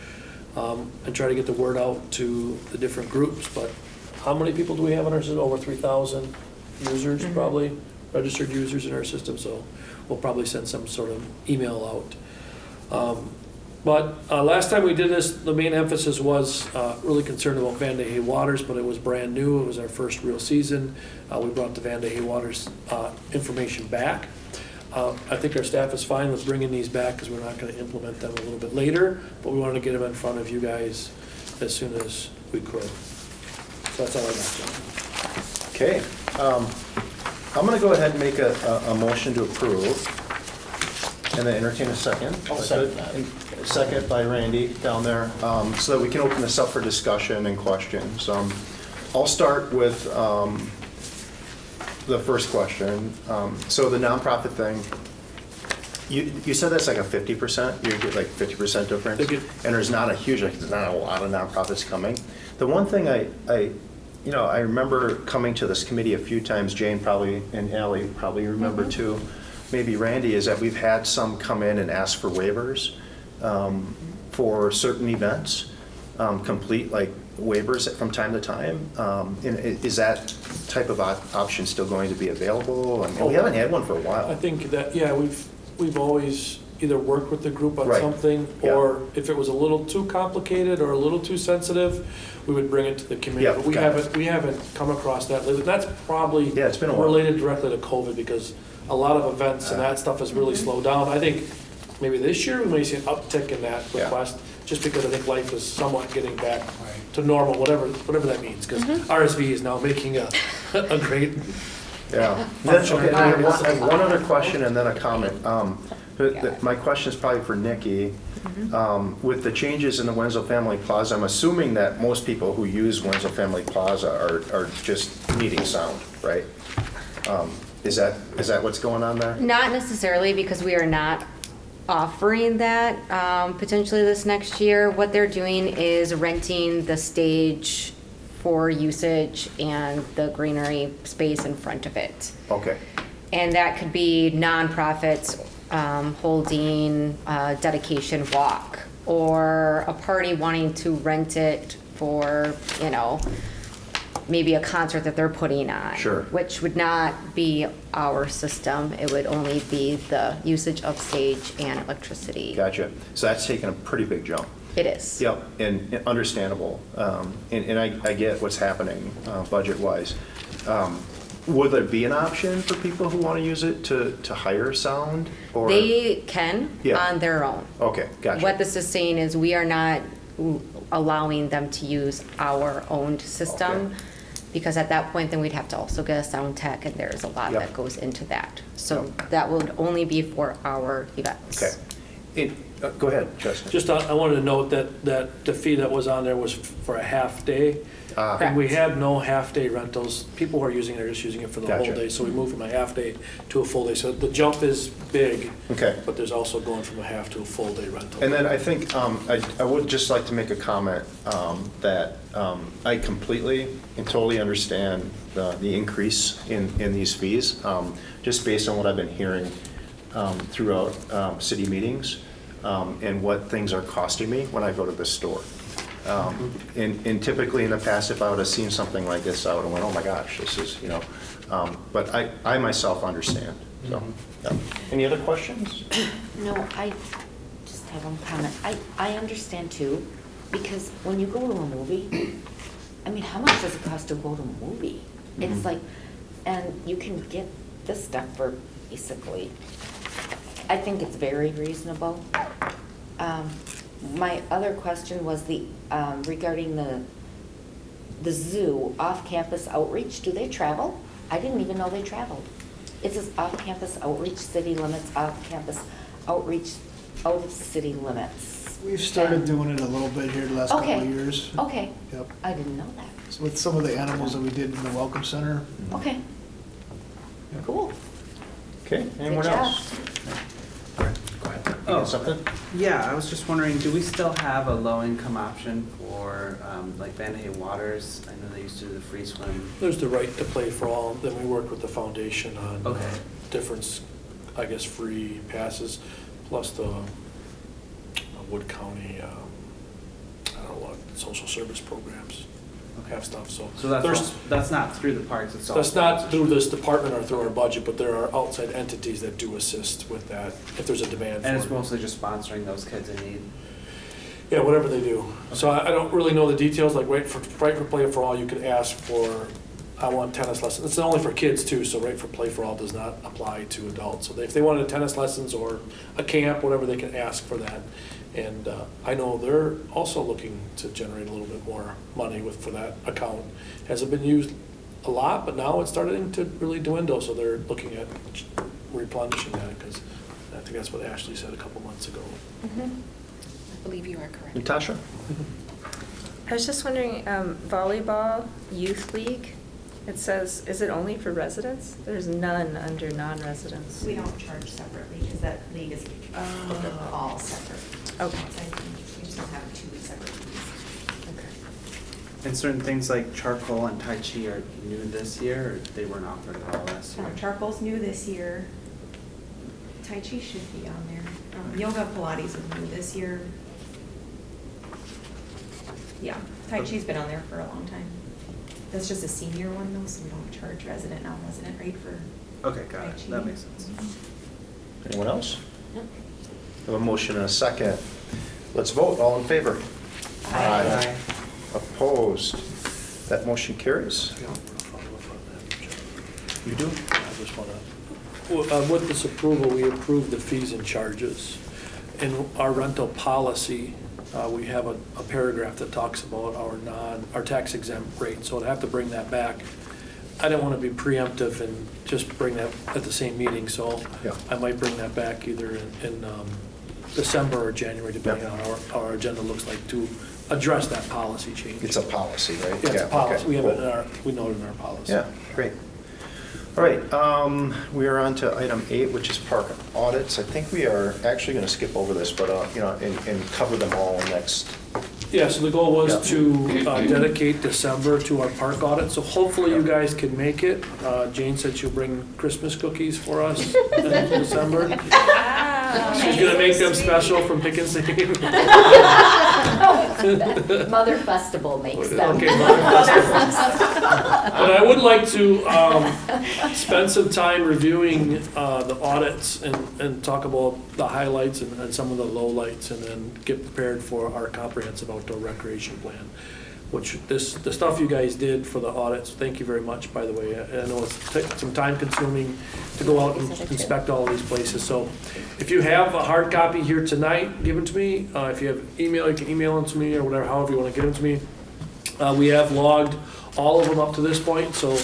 and try to get the word out to the different groups. But how many people do we have in our system? Over 3,000 users, probably, registered users in our system. So we'll probably send some sort of email out. But last time we did this, the main emphasis was really concerned about Van de Hey Waters, but it was brand new. It was our first real season. We brought the Van de Hey Waters information back. I think our staff is fine with bringing these back because we're not going to implement them a little bit later, but we wanted to get them in front of you guys as soon as we could. So that's all I got. Okay. I'm going to go ahead and make a motion to approve. And then entertain a second. I'll second that. Second by Randy down there, so that we can open this up for discussion and questions. I'll start with the first question. So the nonprofit thing, you said that's like a 50%? You get like 50% difference? And there's not there's not a lot of nonprofits coming. The one thing I remember coming to this committee a few times, Jane probably, and Allie probably remember too, maybe Randy, is that we've had some come in and ask for waivers for certain events, complete like waivers from time to time. And is that type of option still going to be available? I mean, we haven't had one for a while. I think that, yeah, we've always either worked with the group on Right. something, or if it was a little too complicated or a little too sensitive, we would bring it to the committee. Yeah, But we haven't come across that lately. That's probably it's been a while. related directly to COVID, because a lot of events and that stuff has really slowed down. I think maybe this year we may see an uptick in that request, just because I think life is somewhat getting back to normal, whatever that means, because RSV is now making a great. Yeah. Okay, I have one other question and then a comment. My question is probably for Nikki. With the changes in the Wenzel Family Plaza, I'm assuming that most people who use Wenzel Family Plaza are just needing sound, right? Is that what's going on there? Not necessarily, because we are not offering that potentially this next year. What they're doing is renting the stage for usage and the greenery space in front of it. Okay. And that could be nonprofits holding a dedication walk, or a party wanting to rent it for, maybe a concert that they're putting on. Sure. Which would not be our system. It would only be the usage of stage and electricity. Gotcha. So that's taken a pretty big jump. It is. Yep, and understandable. And I get what's happening budget-wise. Would there be an option for people who want to use it to hire sound? Or They can on their own. Okay, gotcha. What this is saying is we are not allowing them to use our owned system, because at that point then we'd have to also get a sound tech, and there's a lot that goes into that. So that would only be for our events. Okay. Go ahead, Justin. Just, I wanted to note that the fee that was on there was for a half day. Ah. And we have no half-day rentals. People who are using it are just using it for the whole Gotcha. day. So we moved from a half-day to a full day. So the jump is big. Okay. But there's also going from a half to a full day rental. And then I think, I would just like to make a comment that I completely and totally understand the increase in these fees, just based on what I've been hearing throughout city meetings and what things are costing me when I go to the store. And typically in the past, if I would have seen something like this, I would have went, oh my gosh, this is, you know, but I myself understand, so. Yeah. Any other questions? No, I just have one comment. I understand too, because when you go to a movie, I mean, how much does it cost to go to a movie? It's like, and you can get this stuff for basically, I think it's very reasonable. My other question was regarding the zoo off-campus outreach. Do they travel? I didn't even know they traveled. It says off-campus outreach, city limits, off-campus outreach, out of city limits. We've started doing it a little bit here the last couple of years. Okay. Yep. I didn't know that. So with some of the animals that we did in the Welcome Center. Okay. Cool. Okay, anyone Good job. else? Go ahead. Oh, Something? Yeah, I was just wondering, do we still have a low-income option for, like Van Hay Waters? I know they used to do the free swim. There's the right to play for all. Then we work with the foundation on Okay. different, I guess, free passes, plus the Wood County, I don't know what, social service programs have stuff, so. So there's- that's not through the parks, it's all. That's not through this department or through our budget, but there are outside entities that do assist with that if there's a demand for it. And it's mostly just sponsoring those kids in need? Yeah, whatever they do. So I don't really know the details, like Right for Play for All, you could ask for, I want tennis lessons. It's only for kids too, so Right for Play for All does not apply to adults. So if they wanted tennis lessons or a camp, whatever, they can ask for that. And I know they're also looking to generate a little bit more money for that account. Hasn't been used a lot, but now it's starting to really dwindle, so they're looking at replenishing that, because I think that's what Ashley said a couple months ago. I believe you are correct. Natasha? I was just wondering, volleyball youth league, it says, is it only for residents? There's none under non-residents. We don't charge separately because that league is all separate. Okay. We just don't have 2 separate leagues. Okay. And certain things like charcoal and Tai Chi are new this year, or they weren't offered at all last year? Charcoal's new this year. Tai Chi should be on there. Yoga Pilates is new this year. Yeah, Tai Chi's been on there for a long time. That's just a senior one though, so we don't charge resident, non-resident rate for Okay, got it, that makes sense. Anyone else? We have a motion and a second. Let's vote, all in favor? Aye. Opposed? That motion carries. You do? I just want to, with this approval, we approve the fees and charges. In our rental policy, we have a paragraph that talks about our tax exempt rate, so I'd have to bring that back. I didn't want to be preemptive and just bring that at the same meeting, so Yeah. I might bring that back either in December or January, depending on how our agenda looks like, to address that policy change. It's a policy, right? Yeah, it's a okay, policy. We have it cool. in our, we know it in our policy. Yeah, great. All right, we are on to item 8, which is park audits. I think we are actually going to skip over this, but, you know, and cover them all next. Yeah, so the goal was Yeah. to dedicate December to our park audit, so hopefully you guys can make it. Jane said she'll bring Christmas cookies for us in December. She's gonna make them special from Pickens Mother Festival makes them. Okay, Mother Festival. But I would like to spend some time reviewing the audits and talk about the highlights and some of the lowlights, and then get prepared for our comprehensive outdoor recreation plan, which the stuff you guys did for the audits, thank you very much, by the way. I know it's some time consuming to go out and inspect all of these places. So if you have a hard copy here tonight, give it to me. If you have email, you can email them to me or whatever, however you want to give them to me. We have logged all of them up to this point, so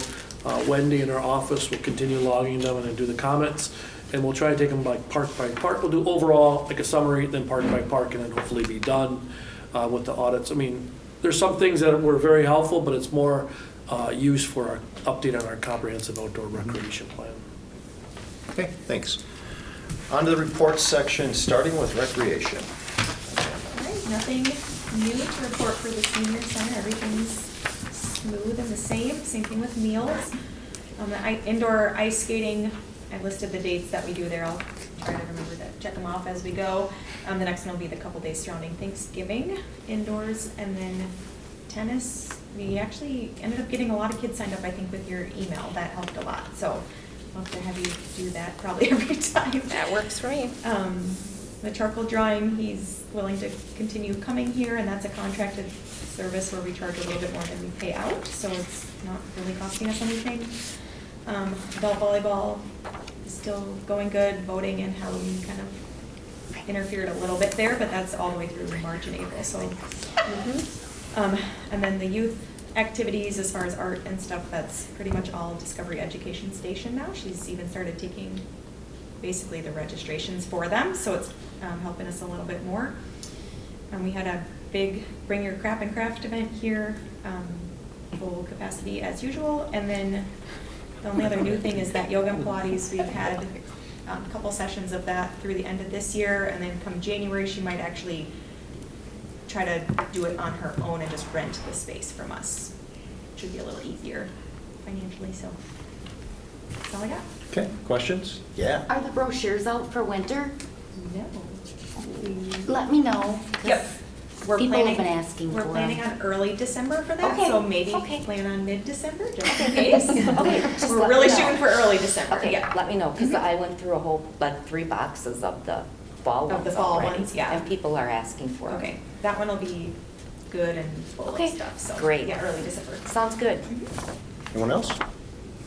Wendy in our office will continue logging them and then do the comments. and we'll try to take them like park by park. We'll do overall, like a summary, then park by park, and then hopefully be done with the audits. I mean, there's some things that were very helpful, but it's more used for our update on our comprehensive outdoor recreation plan. Okay, thanks. On to the reports section, starting with recreation. All right, nothing new to report for the senior center. Everything's smooth and the same. Same thing with meals. The indoor ice skating, I listed the dates that we do there. I'll try to remember to check them off as we go. The next one will be the couple days surrounding Thanksgiving indoors, and then tennis. We actually ended up getting a lot of kids signed up, I think, with your email. That helped a lot. So I'll have to have you do that probably every time. That works for me. The charcoal drawing, he's willing to continue coming here, and that's a contracted service where we charge a little bit more than we pay out, so it's not really costing us anything. Adult volleyball is still going good. Voting and Halloween kind of interfered a little bit there, but that's all the way through March and April, so. And then the youth activities as far as art and stuff, that's pretty much all Discovery Education Station now. She's even started taking basically the registrations for them, so it's helping us a little bit more. We had a big Bring Your Crap and Craft event here, full capacity as usual, and then the only other new thing is that yoga and Pilates. We've had a couple sessions of that through the end of this year, and then come January, she might actually try to do it on her own and just rent the space from us. Should be a little easier financially, so that's all I got. Okay, questions? Yeah. Are the brochures out for winter? No. Let me know. 'Cause Yep. People have been asking We're for planning them. on early December for that, Okay, so maybe okay. plan on mid-December, just in Okay. case. Okay, just We're let really me know. shooting for early December, Okay, yeah. let me know, because I went through a whole, like, 3 boxes of the fall ones Of the fall already, ones, yeah. And people are asking for them. Okay, that one will be good and full of Okay, stuff, so. great. Yeah, early December. Sounds good. Anyone else?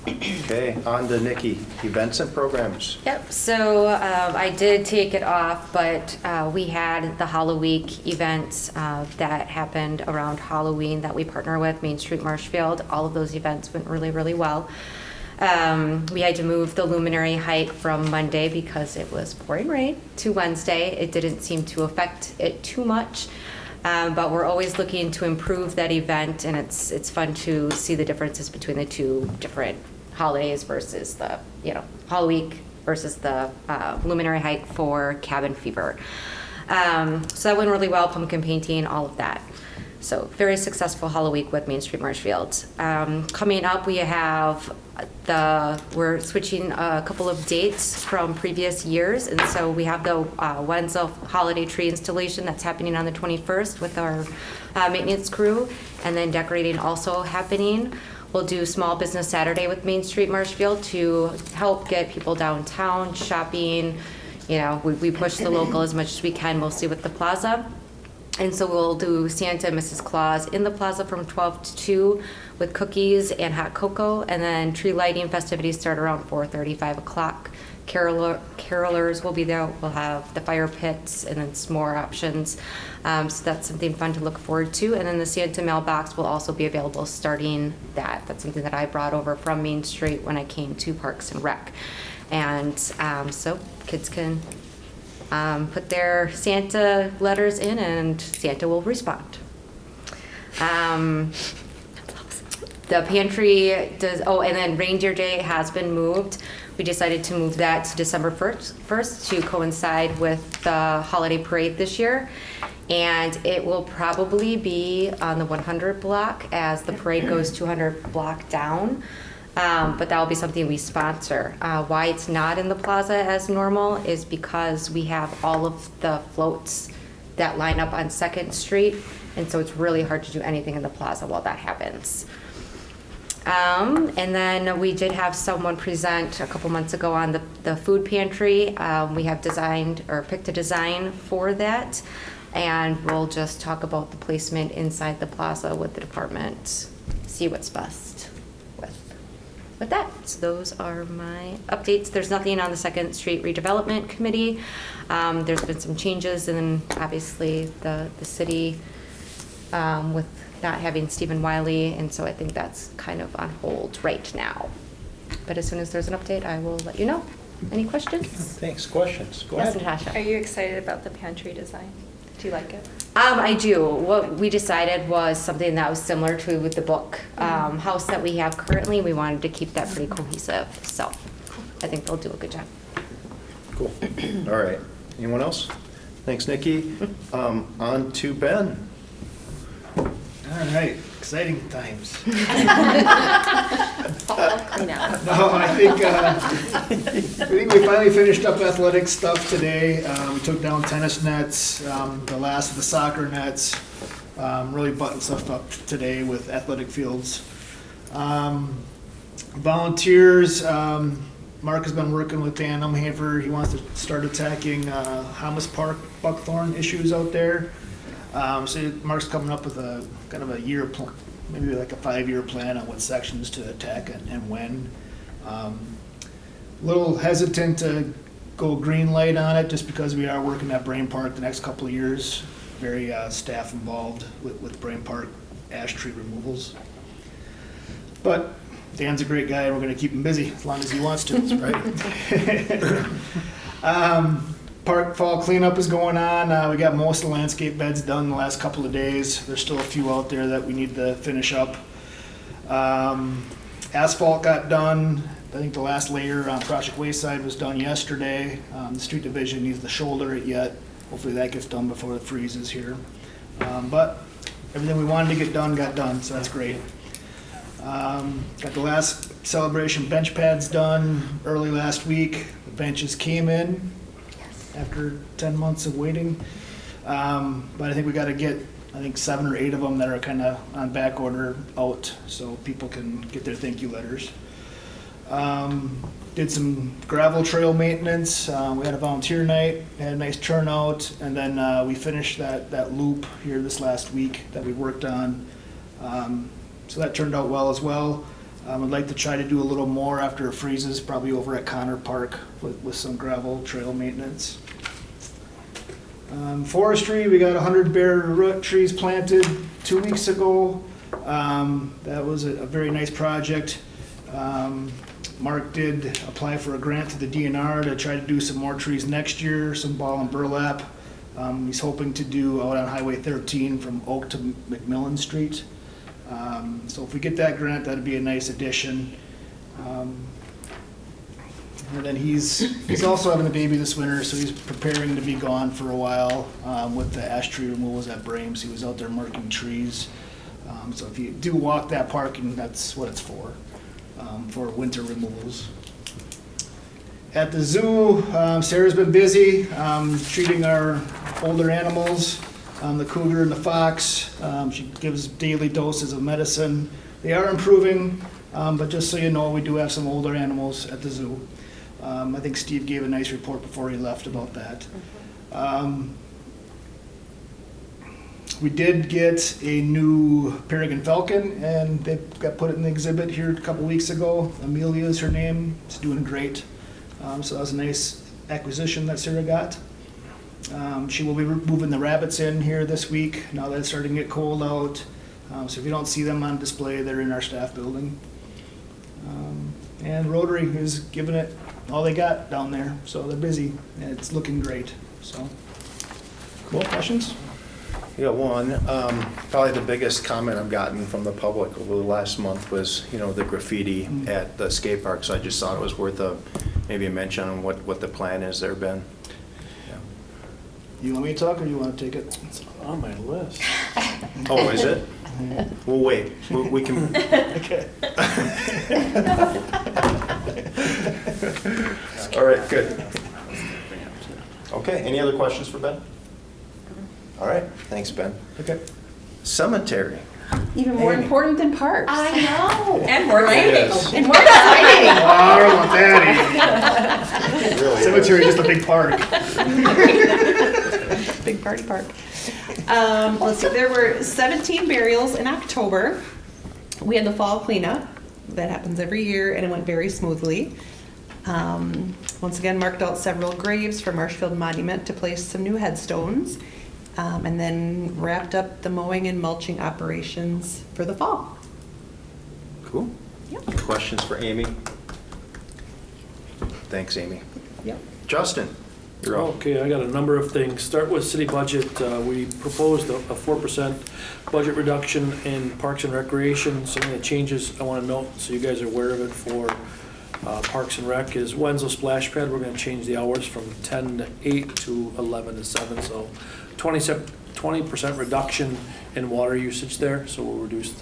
Okay, on to Nikki, events and programs. Yep, so I did take it off, but we had the Halloween events that happened around Halloween that we partner with, Main Street Marshfield. All of those events went really, really well. We had to move the luminary hike from Monday because it was pouring rain to Wednesday. It didn't seem to affect it too much. But we're always looking to improve that event, and it's fun to see the differences between the two different holidays versus the, Halloween versus the luminary hike for cabin fever. So that went really well, pumpkin painting, all of that. So very successful Halloween with Main Street Marshfield. Coming up, we have we're switching a couple of dates from previous years, and so we have the Wenzel holiday tree installation that's happening on the 21st with our maintenance crew, and then decorating also happening. We'll do Small Business Saturday with Main Street Marshfield to help get people downtown shopping. We push the local as much as we can, mostly with the plaza. And so we'll do Santa and Mrs. Claus in the plaza from 12 to 2 with cookies and hot cocoa. And then tree lighting festivities start around 4:30, 5 o'clock. Carolers will be there. We'll have the fire pits and then s'more options. So that's something fun to look forward to. And then the Santa mailbox will also be available starting that. That's something that I brought over from Main Street when I came to Parks and Rec. And so kids can put their Santa letters in and Santa will respond. The pantry does, and then Reindeer Day has been moved. We decided to move that to December 1st to coincide with the holiday parade this year. And it will probably be on the 100 block as the parade goes 200 block down. But that will be something we sponsor. Why it's not in the plaza as normal is because we have all of the floats that line up on 2nd Street. And so it's really hard to do anything in the plaza while that happens. And then we did have someone present a couple months ago on the food pantry. We have designed or picked a design for that. And we'll just talk about the placement inside the plaza with the department, see what's best with that. So those are my updates. There's nothing on the 2nd Street Redevelopment Committee. There's been some changes, and then obviously the city with not having Stephen Wiley, and so I think that's kind of on hold right now. But as soon as there's an update, I will let you know. Any questions? Thanks. Questions? Go Yes, ahead. Natasha. Are you excited about the pantry design? Do you like it? I do. What we decided was something that was similar to with the book house that we have currently. We wanted to keep that pretty cohesive, so I think they'll do a good job. Cool. All right. Anyone else? Thanks, Nikki. On to Ben. All right, exciting times. Fall cleanup. No, I think we finally finished up athletic stuff today. We took down tennis nets, the last of the soccer nets, really buttoned stuff up today with athletic fields. Volunteers, Mark has been working with Dan Umhaver. He wants to start attacking Hamas Park buckthorn issues out there. So Mark's coming up with a kind of a year plan, maybe like a 5-year plan on what sections to attack and when. Little hesitant to go green light on it just because we are working at Brain Park the next couple of years. Very staff involved with Brain Park ash tree removals. But Dan's a great guy and we're going to keep him busy as long as he wants to, right? Park fall cleanup is going on. We got most of the landscape beds done the last couple of days. There's still a few out there that we need to finish up. Asphalt got done. I think the last layer on Project Wayside was done yesterday. The street division needs to shoulder it yet. Hopefully that gets done before it freezes here. But everything we wanted to get done got done, so that's great. Got the last celebration bench pads done early last week. The benches came in after 10 months of waiting. But I think we got to get, 7 or 8 of them that are kind of on back order out so people can get their thank you letters. Did some gravel trail maintenance. We had a volunteer night, had a nice turnout, and then we finished that loop here this last week that we worked on. So that turned out well as well. I'd like to try to do a little more after it freezes, probably over at Connor Park with some gravel trail maintenance. Forestry, we got 100 bare root trees planted 2 weeks ago. That was a very nice project. Mark did apply for a grant to the DNR to try to do some more trees next year, some ball and burlap. He's hoping to do out on Highway 13 from Oak to McMillan Street. So if we get that grant, that'd be a nice addition. And then he's also having a baby this winter, so he's preparing to be gone for a while with the ash tree removals at Brames. He was out there marking trees. So if you do walk that parking, that's what it's for winter removals. At the zoo, Sarah's been busy treating our older animals, the cougar and the fox. She gives daily doses of medicine. They are improving, but just so you know, we do have some older animals at the zoo. I think Steve gave a nice report before he left about that. We did get a new Peregrine Falcon, and they got put it in the exhibit here a couple weeks ago. Amelia is her name. It's doing great. So that was a nice acquisition that Sarah got. She will be moving the rabbits in here this week, now that it's starting to get cold out. So if you don't see them on display, they're in our staff building. And Rotary is giving it all they got down there, so they're busy, and it's looking great. So, cool. Questions? Yeah, one, probably the biggest comment I've gotten from the public over the last month was, the graffiti at the skate park. So I just thought it was worth maybe a mention on what the plan is there, Ben. Yeah. You want me to talk, or you want to take it? It's on my list. Oh, is it? We'll wait. We can. Okay. All right, good. Okay, any other questions for Ben? All right, thanks, Ben. Okay. Cemetery. Even more important than parks. I know. And more lighting. Yes. And more exciting. I don't want that. Really Cemetery is just a big park. Big party park. Let's see, there were 17 burials in October. We had the fall cleanup. That happens every year, and it went very smoothly. Once again, marked out several graves for Marshfield Monument to place some new headstones. And then wrapped up the mowing and mulching operations for the fall. Cool. Yep. Questions for Amy? Thanks, Amy. Yep. Justin, you're up. Okay, I got a number of things. Start with city budget. We proposed a 4% budget reduction in Parks and Recreation. Some of the changes I want to note, so you guys are aware of it for Parks and Rec, is Wenzel Splash Pad. We're going to change the hours from 10 to 8 to 11 to 7. So 20% reduction in water usage there, so we'll reduce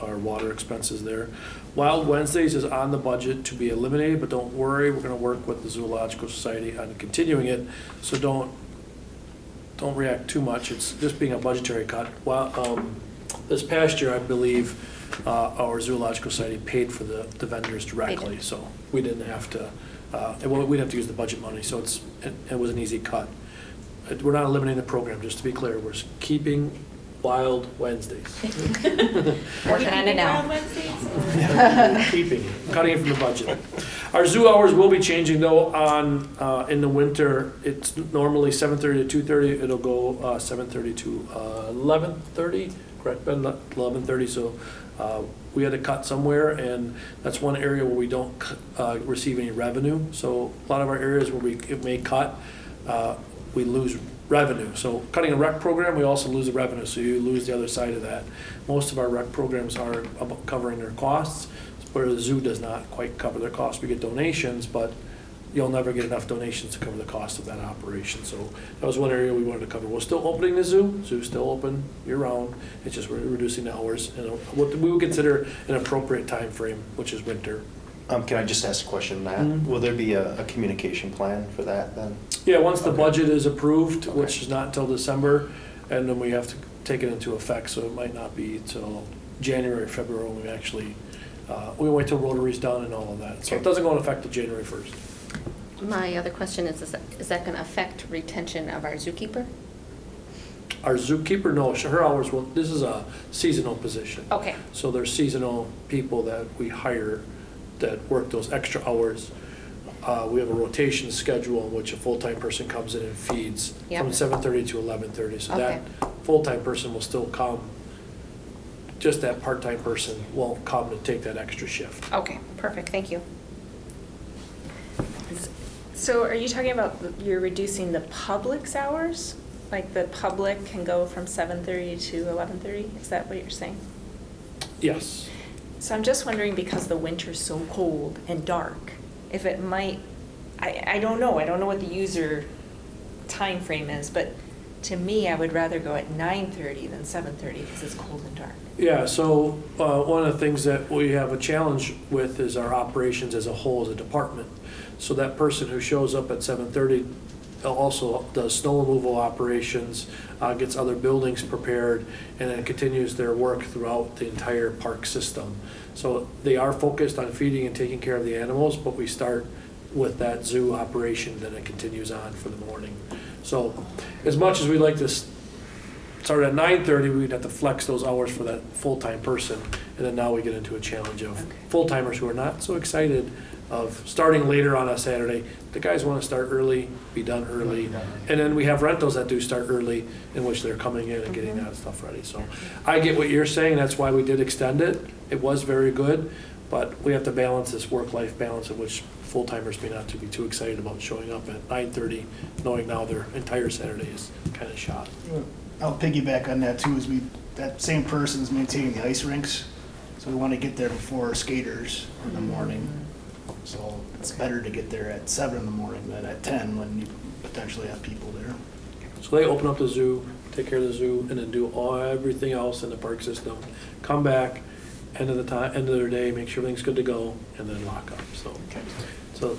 our water expenses there. Wild Wednesdays is on the budget to be eliminated, but don't worry, we're gonna work with the Zoological Society on continuing it, so don't react too much. It's just being a budgetary cut. This past year, I believe, our Zoological Society paid for the vendors directly, so we didn't have to, we didn't have to use the budget money, so it was an easy cut. We're not eliminating the program, just to be clear, we're keeping Wild Wednesdays. Working on it now. Keeping it, cutting it from the budget. Our zoo hours will be changing though in the winter. It's normally 7:30 to 2:30. It'll go 7:30 to 11:30, correct, Ben? 11:30, so we had to cut somewhere, and that's one area where we don't receive any revenue. So a lot of our areas where it may cut, we lose revenue. So cutting a rec program, we also lose the revenue, so you lose the other side of that. Most of our rec programs are about covering their costs, where the zoo does not quite cover their costs. We get donations, but you'll never get enough donations to cover the cost of that operation. So that was one area we wanted to cover. We're still opening the zoo. Zoo's still open year-round. It's just we're reducing the hours and what we would consider an appropriate time frame, which is winter. Can I just ask a question, Matt? Mhm. Will there be a communication plan for that then? Yeah, once the budget is approved, which is not until December, and then we have to take it into effect, so it might not be till January or February when we actually, we wait till Rotary's done and all of that. So it doesn't go into effect till January 1st. My other question is that going to affect retention of our zookeeper? Our zookeeper, no, her hours will, this is a seasonal position. Okay. So there's seasonal people that we hire that work those extra hours. We have a rotation schedule in which a full-time person comes in and feeds from 7:30 to 11:30. So that full-time person will still come. Just that part-time person won't come to take that extra shift. Okay, perfect, thank you. So are you talking about you're reducing the public's hours? Like the public can go from 7:30 to 11:30? Is that what you're saying? Yes. So I'm just wondering, because the winter's so cold and dark, if it might, I don't know. I don't know what the user time frame is, but to me, I would rather go at 9:30 than 7:30 because it's cold and dark. Yeah, so one of the things that we have a challenge with is our operations as a whole as a department. So that person who shows up at 7:30 also does snow removal operations, gets other buildings prepared, and then continues their work throughout the entire park system. So they are focused on feeding and taking care of the animals, but we start with that zoo operation, then it continues on for the morning. So as much as we'd like to start at 9:30, we'd have to flex those hours for that full-time person. And then now we get into a challenge of full-timers who are not so excited of starting later on a Saturday. The guys want to start early, be done early. And then we have rentals that do start early, in which they're coming in and getting that stuff ready. So I get what you're saying. That's why we did extend it. It was very good, but we have to balance this work-life balance in which full-timers may not to be too excited about showing up at 9:30, knowing now their entire Saturday is kind of shot. I'll piggyback on that too, is that same person's maintaining the ice rinks, so we want to get there before skaters in the morning. So it's better to get there at 7 in the morning than at 10 when you potentially have people there. So they open up the zoo, take care of the zoo, and then do everything else in the park system. Come back, end of their day, make sure everything's good to go, and then lock up. So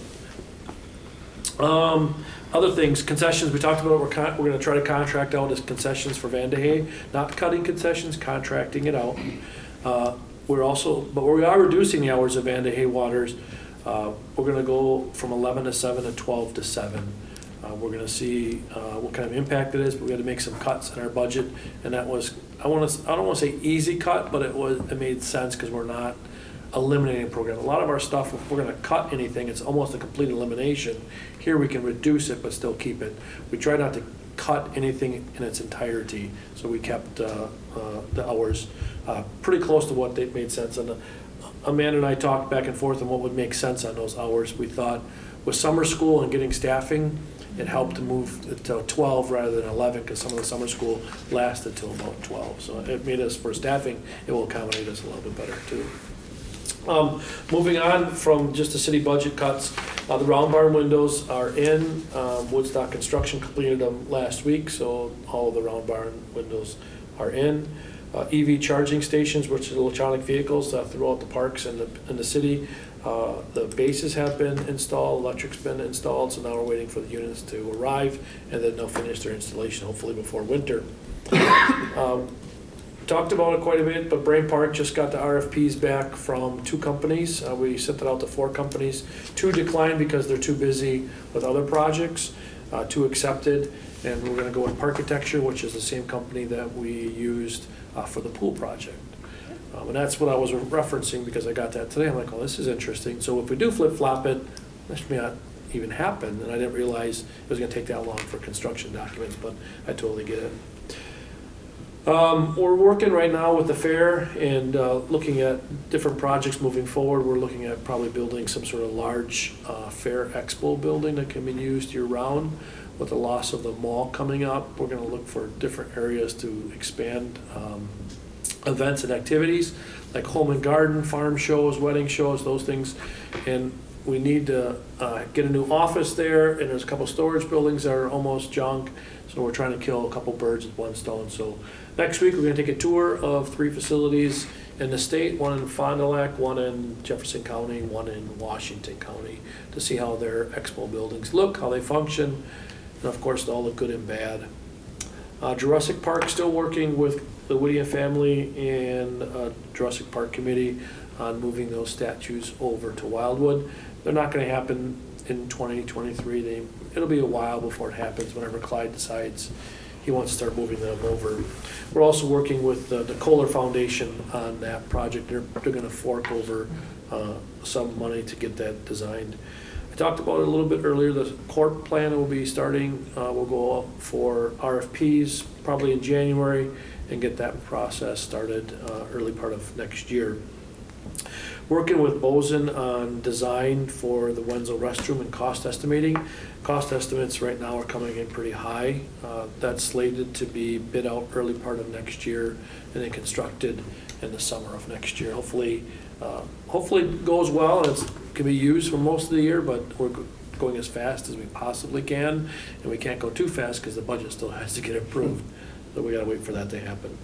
other things, concessions, we talked about, we're going to try to contract out as concessions for Van de Hey, not cutting concessions, contracting it out. We are reducing the hours of Van de Hey Waters. We're going to go from 11 to 7 to 12 to 7. We're going to see what kind of impact it is, but we had to make some cuts in our budget, and that was, I don't want to say easy cut, but it made sense because we're not eliminating a program. A lot of our stuff, if we're going to cut anything, it's almost a complete elimination. Here we can reduce it but still keep it. We try not to cut anything in its entirety, so we kept the hours pretty close to what they made sense. And Amanda and I talked back and forth on what would make sense on those hours. We thought with summer school and getting staffing, it helped to move it to 12 rather than 11, because some of the summer school lasted till about 12. So it made us, for staffing, it will accommodate us a little bit better too. Moving on from just the city budget cuts, the round barn windows are in. Woodstock Construction completed them last week, so all of the round barn windows are in. EV charging stations, which are electronic vehicles throughout the parks and the city. The bases have been installed, electric's been installed, so now we're waiting for the units to arrive, and then they'll finish their installation hopefully before winter. Talked about it quite a bit, but Brain Park just got the RFPs back from 2 companies. We sent it out to 4 companies. 2 declined because they're too busy with other projects. 2 accepted, and we're going to go with Parkitecture, which is the same company that we used for the pool project. And that's what I was referencing because I got that today. I'm like, well, this is interesting. So if we do flip-flop it, this may not even happen. And I didn't realize it was going to take that long for construction documents, but I totally get it. We're working right now with the fair and looking at different projects moving forward. We're looking at probably building some sort of large fair expo building that can be used year-round. With the loss of the mall coming up, we're going to look for different areas to expand events and activities like home and garden, farm shows, wedding shows, those things. And we need to get a new office there, and there's a couple storage buildings that are almost junk. So we're trying to kill a couple birds with one stone. So next week we're going to take a tour of 3 facilities in the state, 1 in Fond du Lac, 1 in Jefferson County, 1 in Washington County, to see how their expo buildings look, how they function, and of course they all look good and bad. Jurassic Park still working with the Whittier family and Jurassic Park Committee on moving those statues over to Wildwood. They're not going to happen in 2023. It'll be a while before it happens, whenever Clyde decides he wants to start moving them over. We're also working with the Kohler Foundation on that project. They're going to fork over some money to get that designed. I talked about it a little bit earlier. The court plan will be starting. We'll go up for RFPs probably in January and get that process started early part of next year. Working with Bozen on design for the Wenzel restroom and cost estimating. Cost estimates right now are coming in pretty high. That's slated to be bid out early part of next year and then constructed in the summer of next year. Hopefully it goes well and it can be used for most of the year, but we're going as fast as we possibly can, and we can't go too fast because the budget still has to get approved. So we gotta wait for that to happen.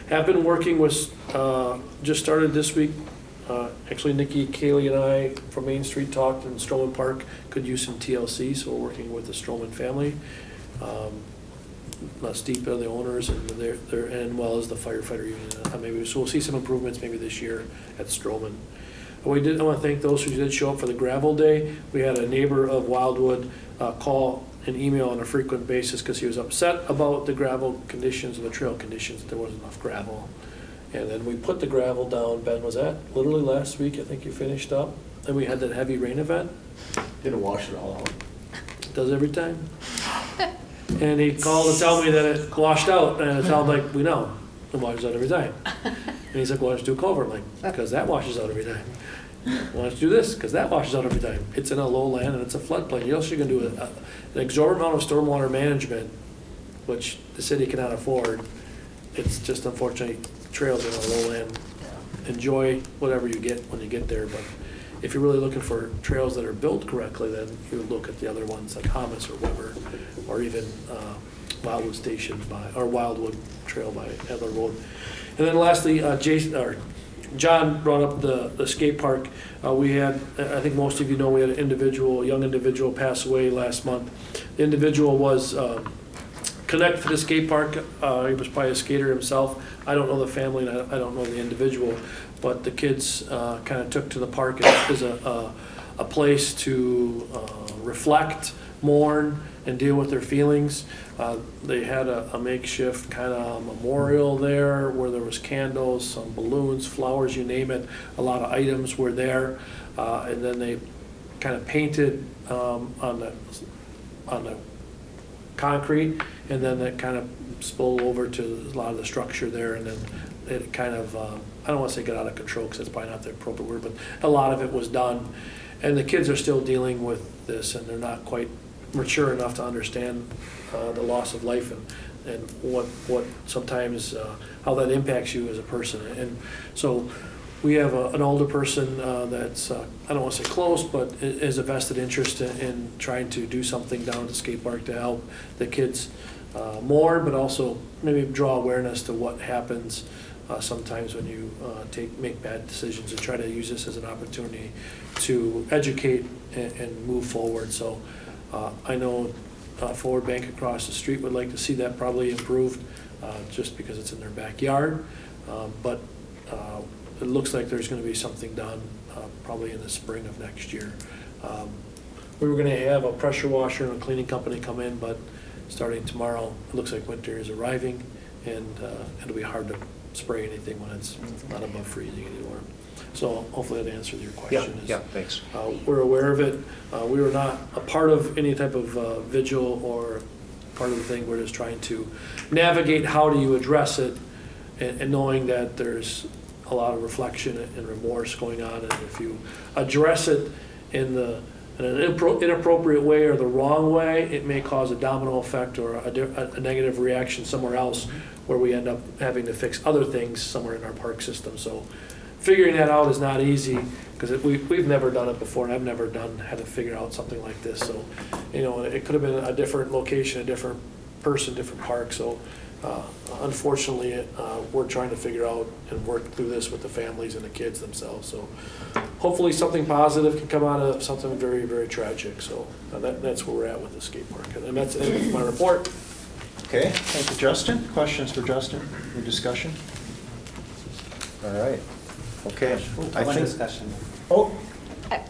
Have been working with, just started this week, actually Nikki, Kaylee, and I from Main Street talked, and Stroman Park could use some TLC, so we're working with the Stroman family. Steepa, the owners, and they're and well as the firefighter union. Maybe so we'll see some improvements maybe this year at Stroman. I want to thank those who did show up for the gravel day. We had a neighbor of Wildwood call and email on a frequent basis because he was upset about the gravel conditions and the trail conditions. There wasn't enough gravel. And then we put the gravel down. Ben, was that literally last week? I think you finished up. And we had that heavy rain event. Didn't wash it all out. Does every time. And he called to tell me that it washed out. And I tell him, like, we know. It washes out every time. And he's like, why don't you do a culvert? I'm like, because that washes out every time. Why don't you do this? Because that washes out every time. It's in a lowland and it's a floodplain. You're also going to do an exorbitant amount of stormwater management, which the city cannot afford. It's just unfortunately trails in a lowland. Enjoy whatever you get when you get there, but if you're really looking for trails that are built correctly, then you look at the other ones like Thomas or Weber, or even Wildwood Station or Wildwood Trail by Edler Road. And then lastly, John brought up the skate park. We had, I think most of you know, we had a young individual pass away last month. The individual was connected to the skate park. He was probably a skater himself. I don't know the family, and I don't know the individual, but the kids kind of took to the park as a place to reflect, mourn, and deal with their feelings. They had a makeshift kind of memorial there where there was candles, some balloons, flowers, you name it. A lot of items were there. And then they kind of painted on the concrete, and then that kind of spilled over to a lot of the structure there, and then it kind of, I don't want to say got out of control, because that's probably not the appropriate word, but a lot of it was done. And the kids are still dealing with this, and they're not quite mature enough to understand the loss of life and what sometimes, how that impacts you as a person. And so we have an older person that's, I don't want to say close, but is a vested interest in trying to do something down at the skate park to help the kids more, but also maybe draw awareness to what happens sometimes when you make bad decisions, and try to use this as an opportunity to educate and move forward. So I know Forward Bank across the street would like to see that probably improved, just because it's in their backyard. But it looks like there's going to be something done probably in the spring of next year. We were going to have a pressure washer and a cleaning company come in, but starting tomorrow, it looks like winter is arriving, and it'll be hard to spray anything when it's not above freezing anymore. So hopefully that answered your question. Yeah, thanks. We're aware of it. We were not a part of any type of vigil or part of the thing. We're just trying to navigate how do you address it, and knowing that there's a lot of reflection and remorse going on. And if you address it in an inappropriate way or the wrong way, it may cause a domino effect or a negative reaction somewhere else, where we end up having to fix other things somewhere in our park system. So figuring that out is not easy, because we've never done it before, and I've never had to figure out something like this. So, it could have been a different location, a different person, different park. So unfortunately, we're trying to figure out and work through this with the families and the kids themselves. So hopefully something positive can come out of something very, very tragic. So that's where we're at with the skate park. And that's the end of my report. Okay, thank you, Justin. Questions for Justin or discussion? All right. Okay. One discussion. Oh.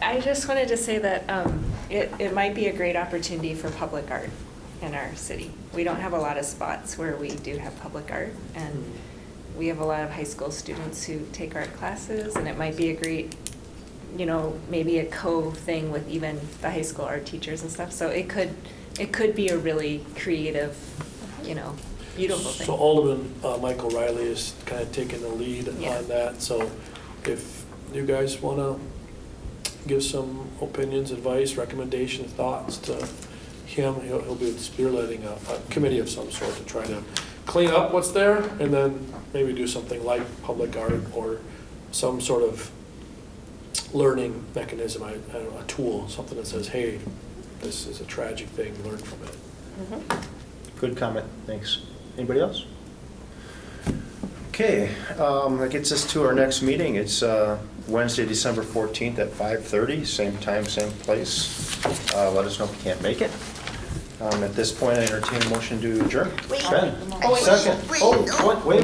I just wanted to say that it might be a great opportunity for public art in our city. We don't have a lot of spots where we do have public art, and we have a lot of high school students who take art classes, and it might be a great, maybe a co-thing with even the high school art teachers and stuff. So it could be a really creative, beautiful thing. So Alderman Michael Riley is kind of taking the lead on that. So if you guys want to give some opinions, advice, recommendations, thoughts to him, he'll be spearheading a committee of some sort to try to clean up what's there, and then maybe do something like public art or some sort of learning mechanism, I don't know, a tool, something that says, hey, this is a tragic thing, learn from it. Mm-hmm. Good comment, thanks. Anybody else? Okay, that gets us to our next meeting. It's Wednesday, December 14th at 5:30, same time, same place. Let us know if you can't make it. At this point, I entertain a motion to adjourn. Ben, second. Wait.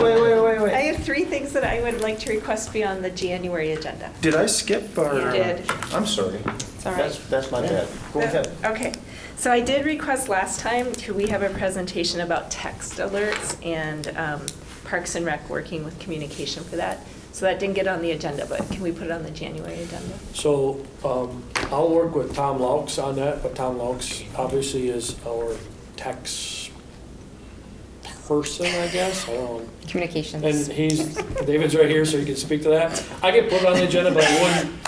I have 3 things that I would like to request be on the January agenda. Did I skip or? You did. I'm sorry. It's all right. That's my bad. Go ahead. Okay, so I did request last time, could we have a presentation about text alerts and Parks and Rec working with communication for that? So that didn't get on the agenda, but can we put it on the January agenda? So I'll work with Tom Laux on that, but Tom Laux obviously is our tax person, I guess. I don't know. Communications. And David's right here, so he can speak to that. I could put it on the agenda, but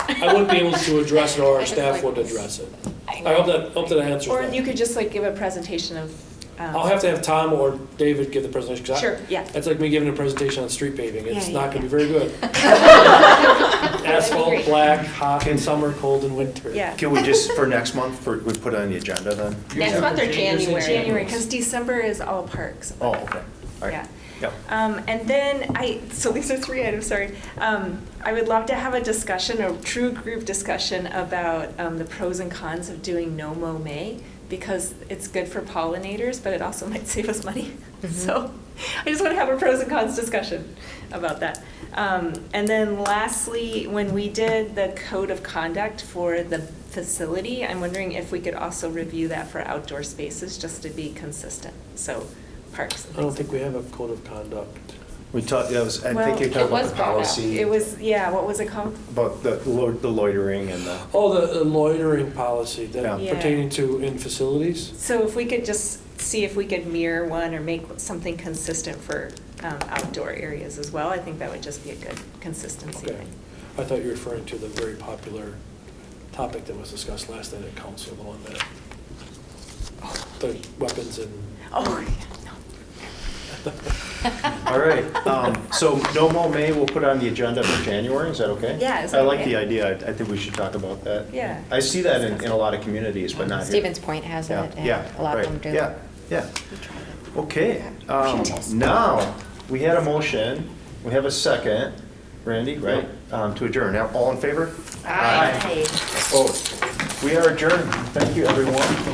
I wouldn't be able to address it, or our staff would address it. I hope that answers Or that. you could just give a presentation of. I'll have to have Tom or David give the presentation. 'Cause Sure, yeah. That's like me giving a presentation on street paving. It's Yeah, not yeah, going to be very good. Asphalt, great. black, hot in summer, cold in winter. Yeah. Can we just, for next month, we put it on the agenda then? Next month or January? January, because December is all parks. Oh, okay. All right. Yeah. Yep. And then so these are 3 items, sorry. I would love to have a discussion, a true group discussion about the pros and cons of doing no mow May, because it's good for pollinators, but it also might save us money. So I just want to have a pros and cons discussion about that. And then lastly, when we did the code of conduct for the facility, I'm wondering if we could also review that for outdoor spaces, just to be consistent. So parks and I don't things think we have a code of conduct. We talked, I think Well, you're it talking about was the brought up. policy. It was, what was it called? About the loitering and the. Oh, the loitering policy that Yeah. pertaining to in facilities? So if we could just see if we could mirror one or make something consistent for outdoor areas as well. I think that would just be a good consistency Okay. thing. I thought you were referring to the very popular topic that was discussed last night at council, the one that, the weapons and. Oh, All right, so no mo May, we'll put it on the agenda for January, is that okay? Yeah, is I that like okay? the idea, I think we should talk about that. Yeah. I see that in a lot of communities, but not here. Stevens Point has Yeah, it, yeah, a lot of right, them do. Yeah, yeah. Okay, now, we had a motion, we have a second, Randy, right, to adjourn. Now, all in favor? Aye. Opposed? We are adjourned. Thank you, everyone.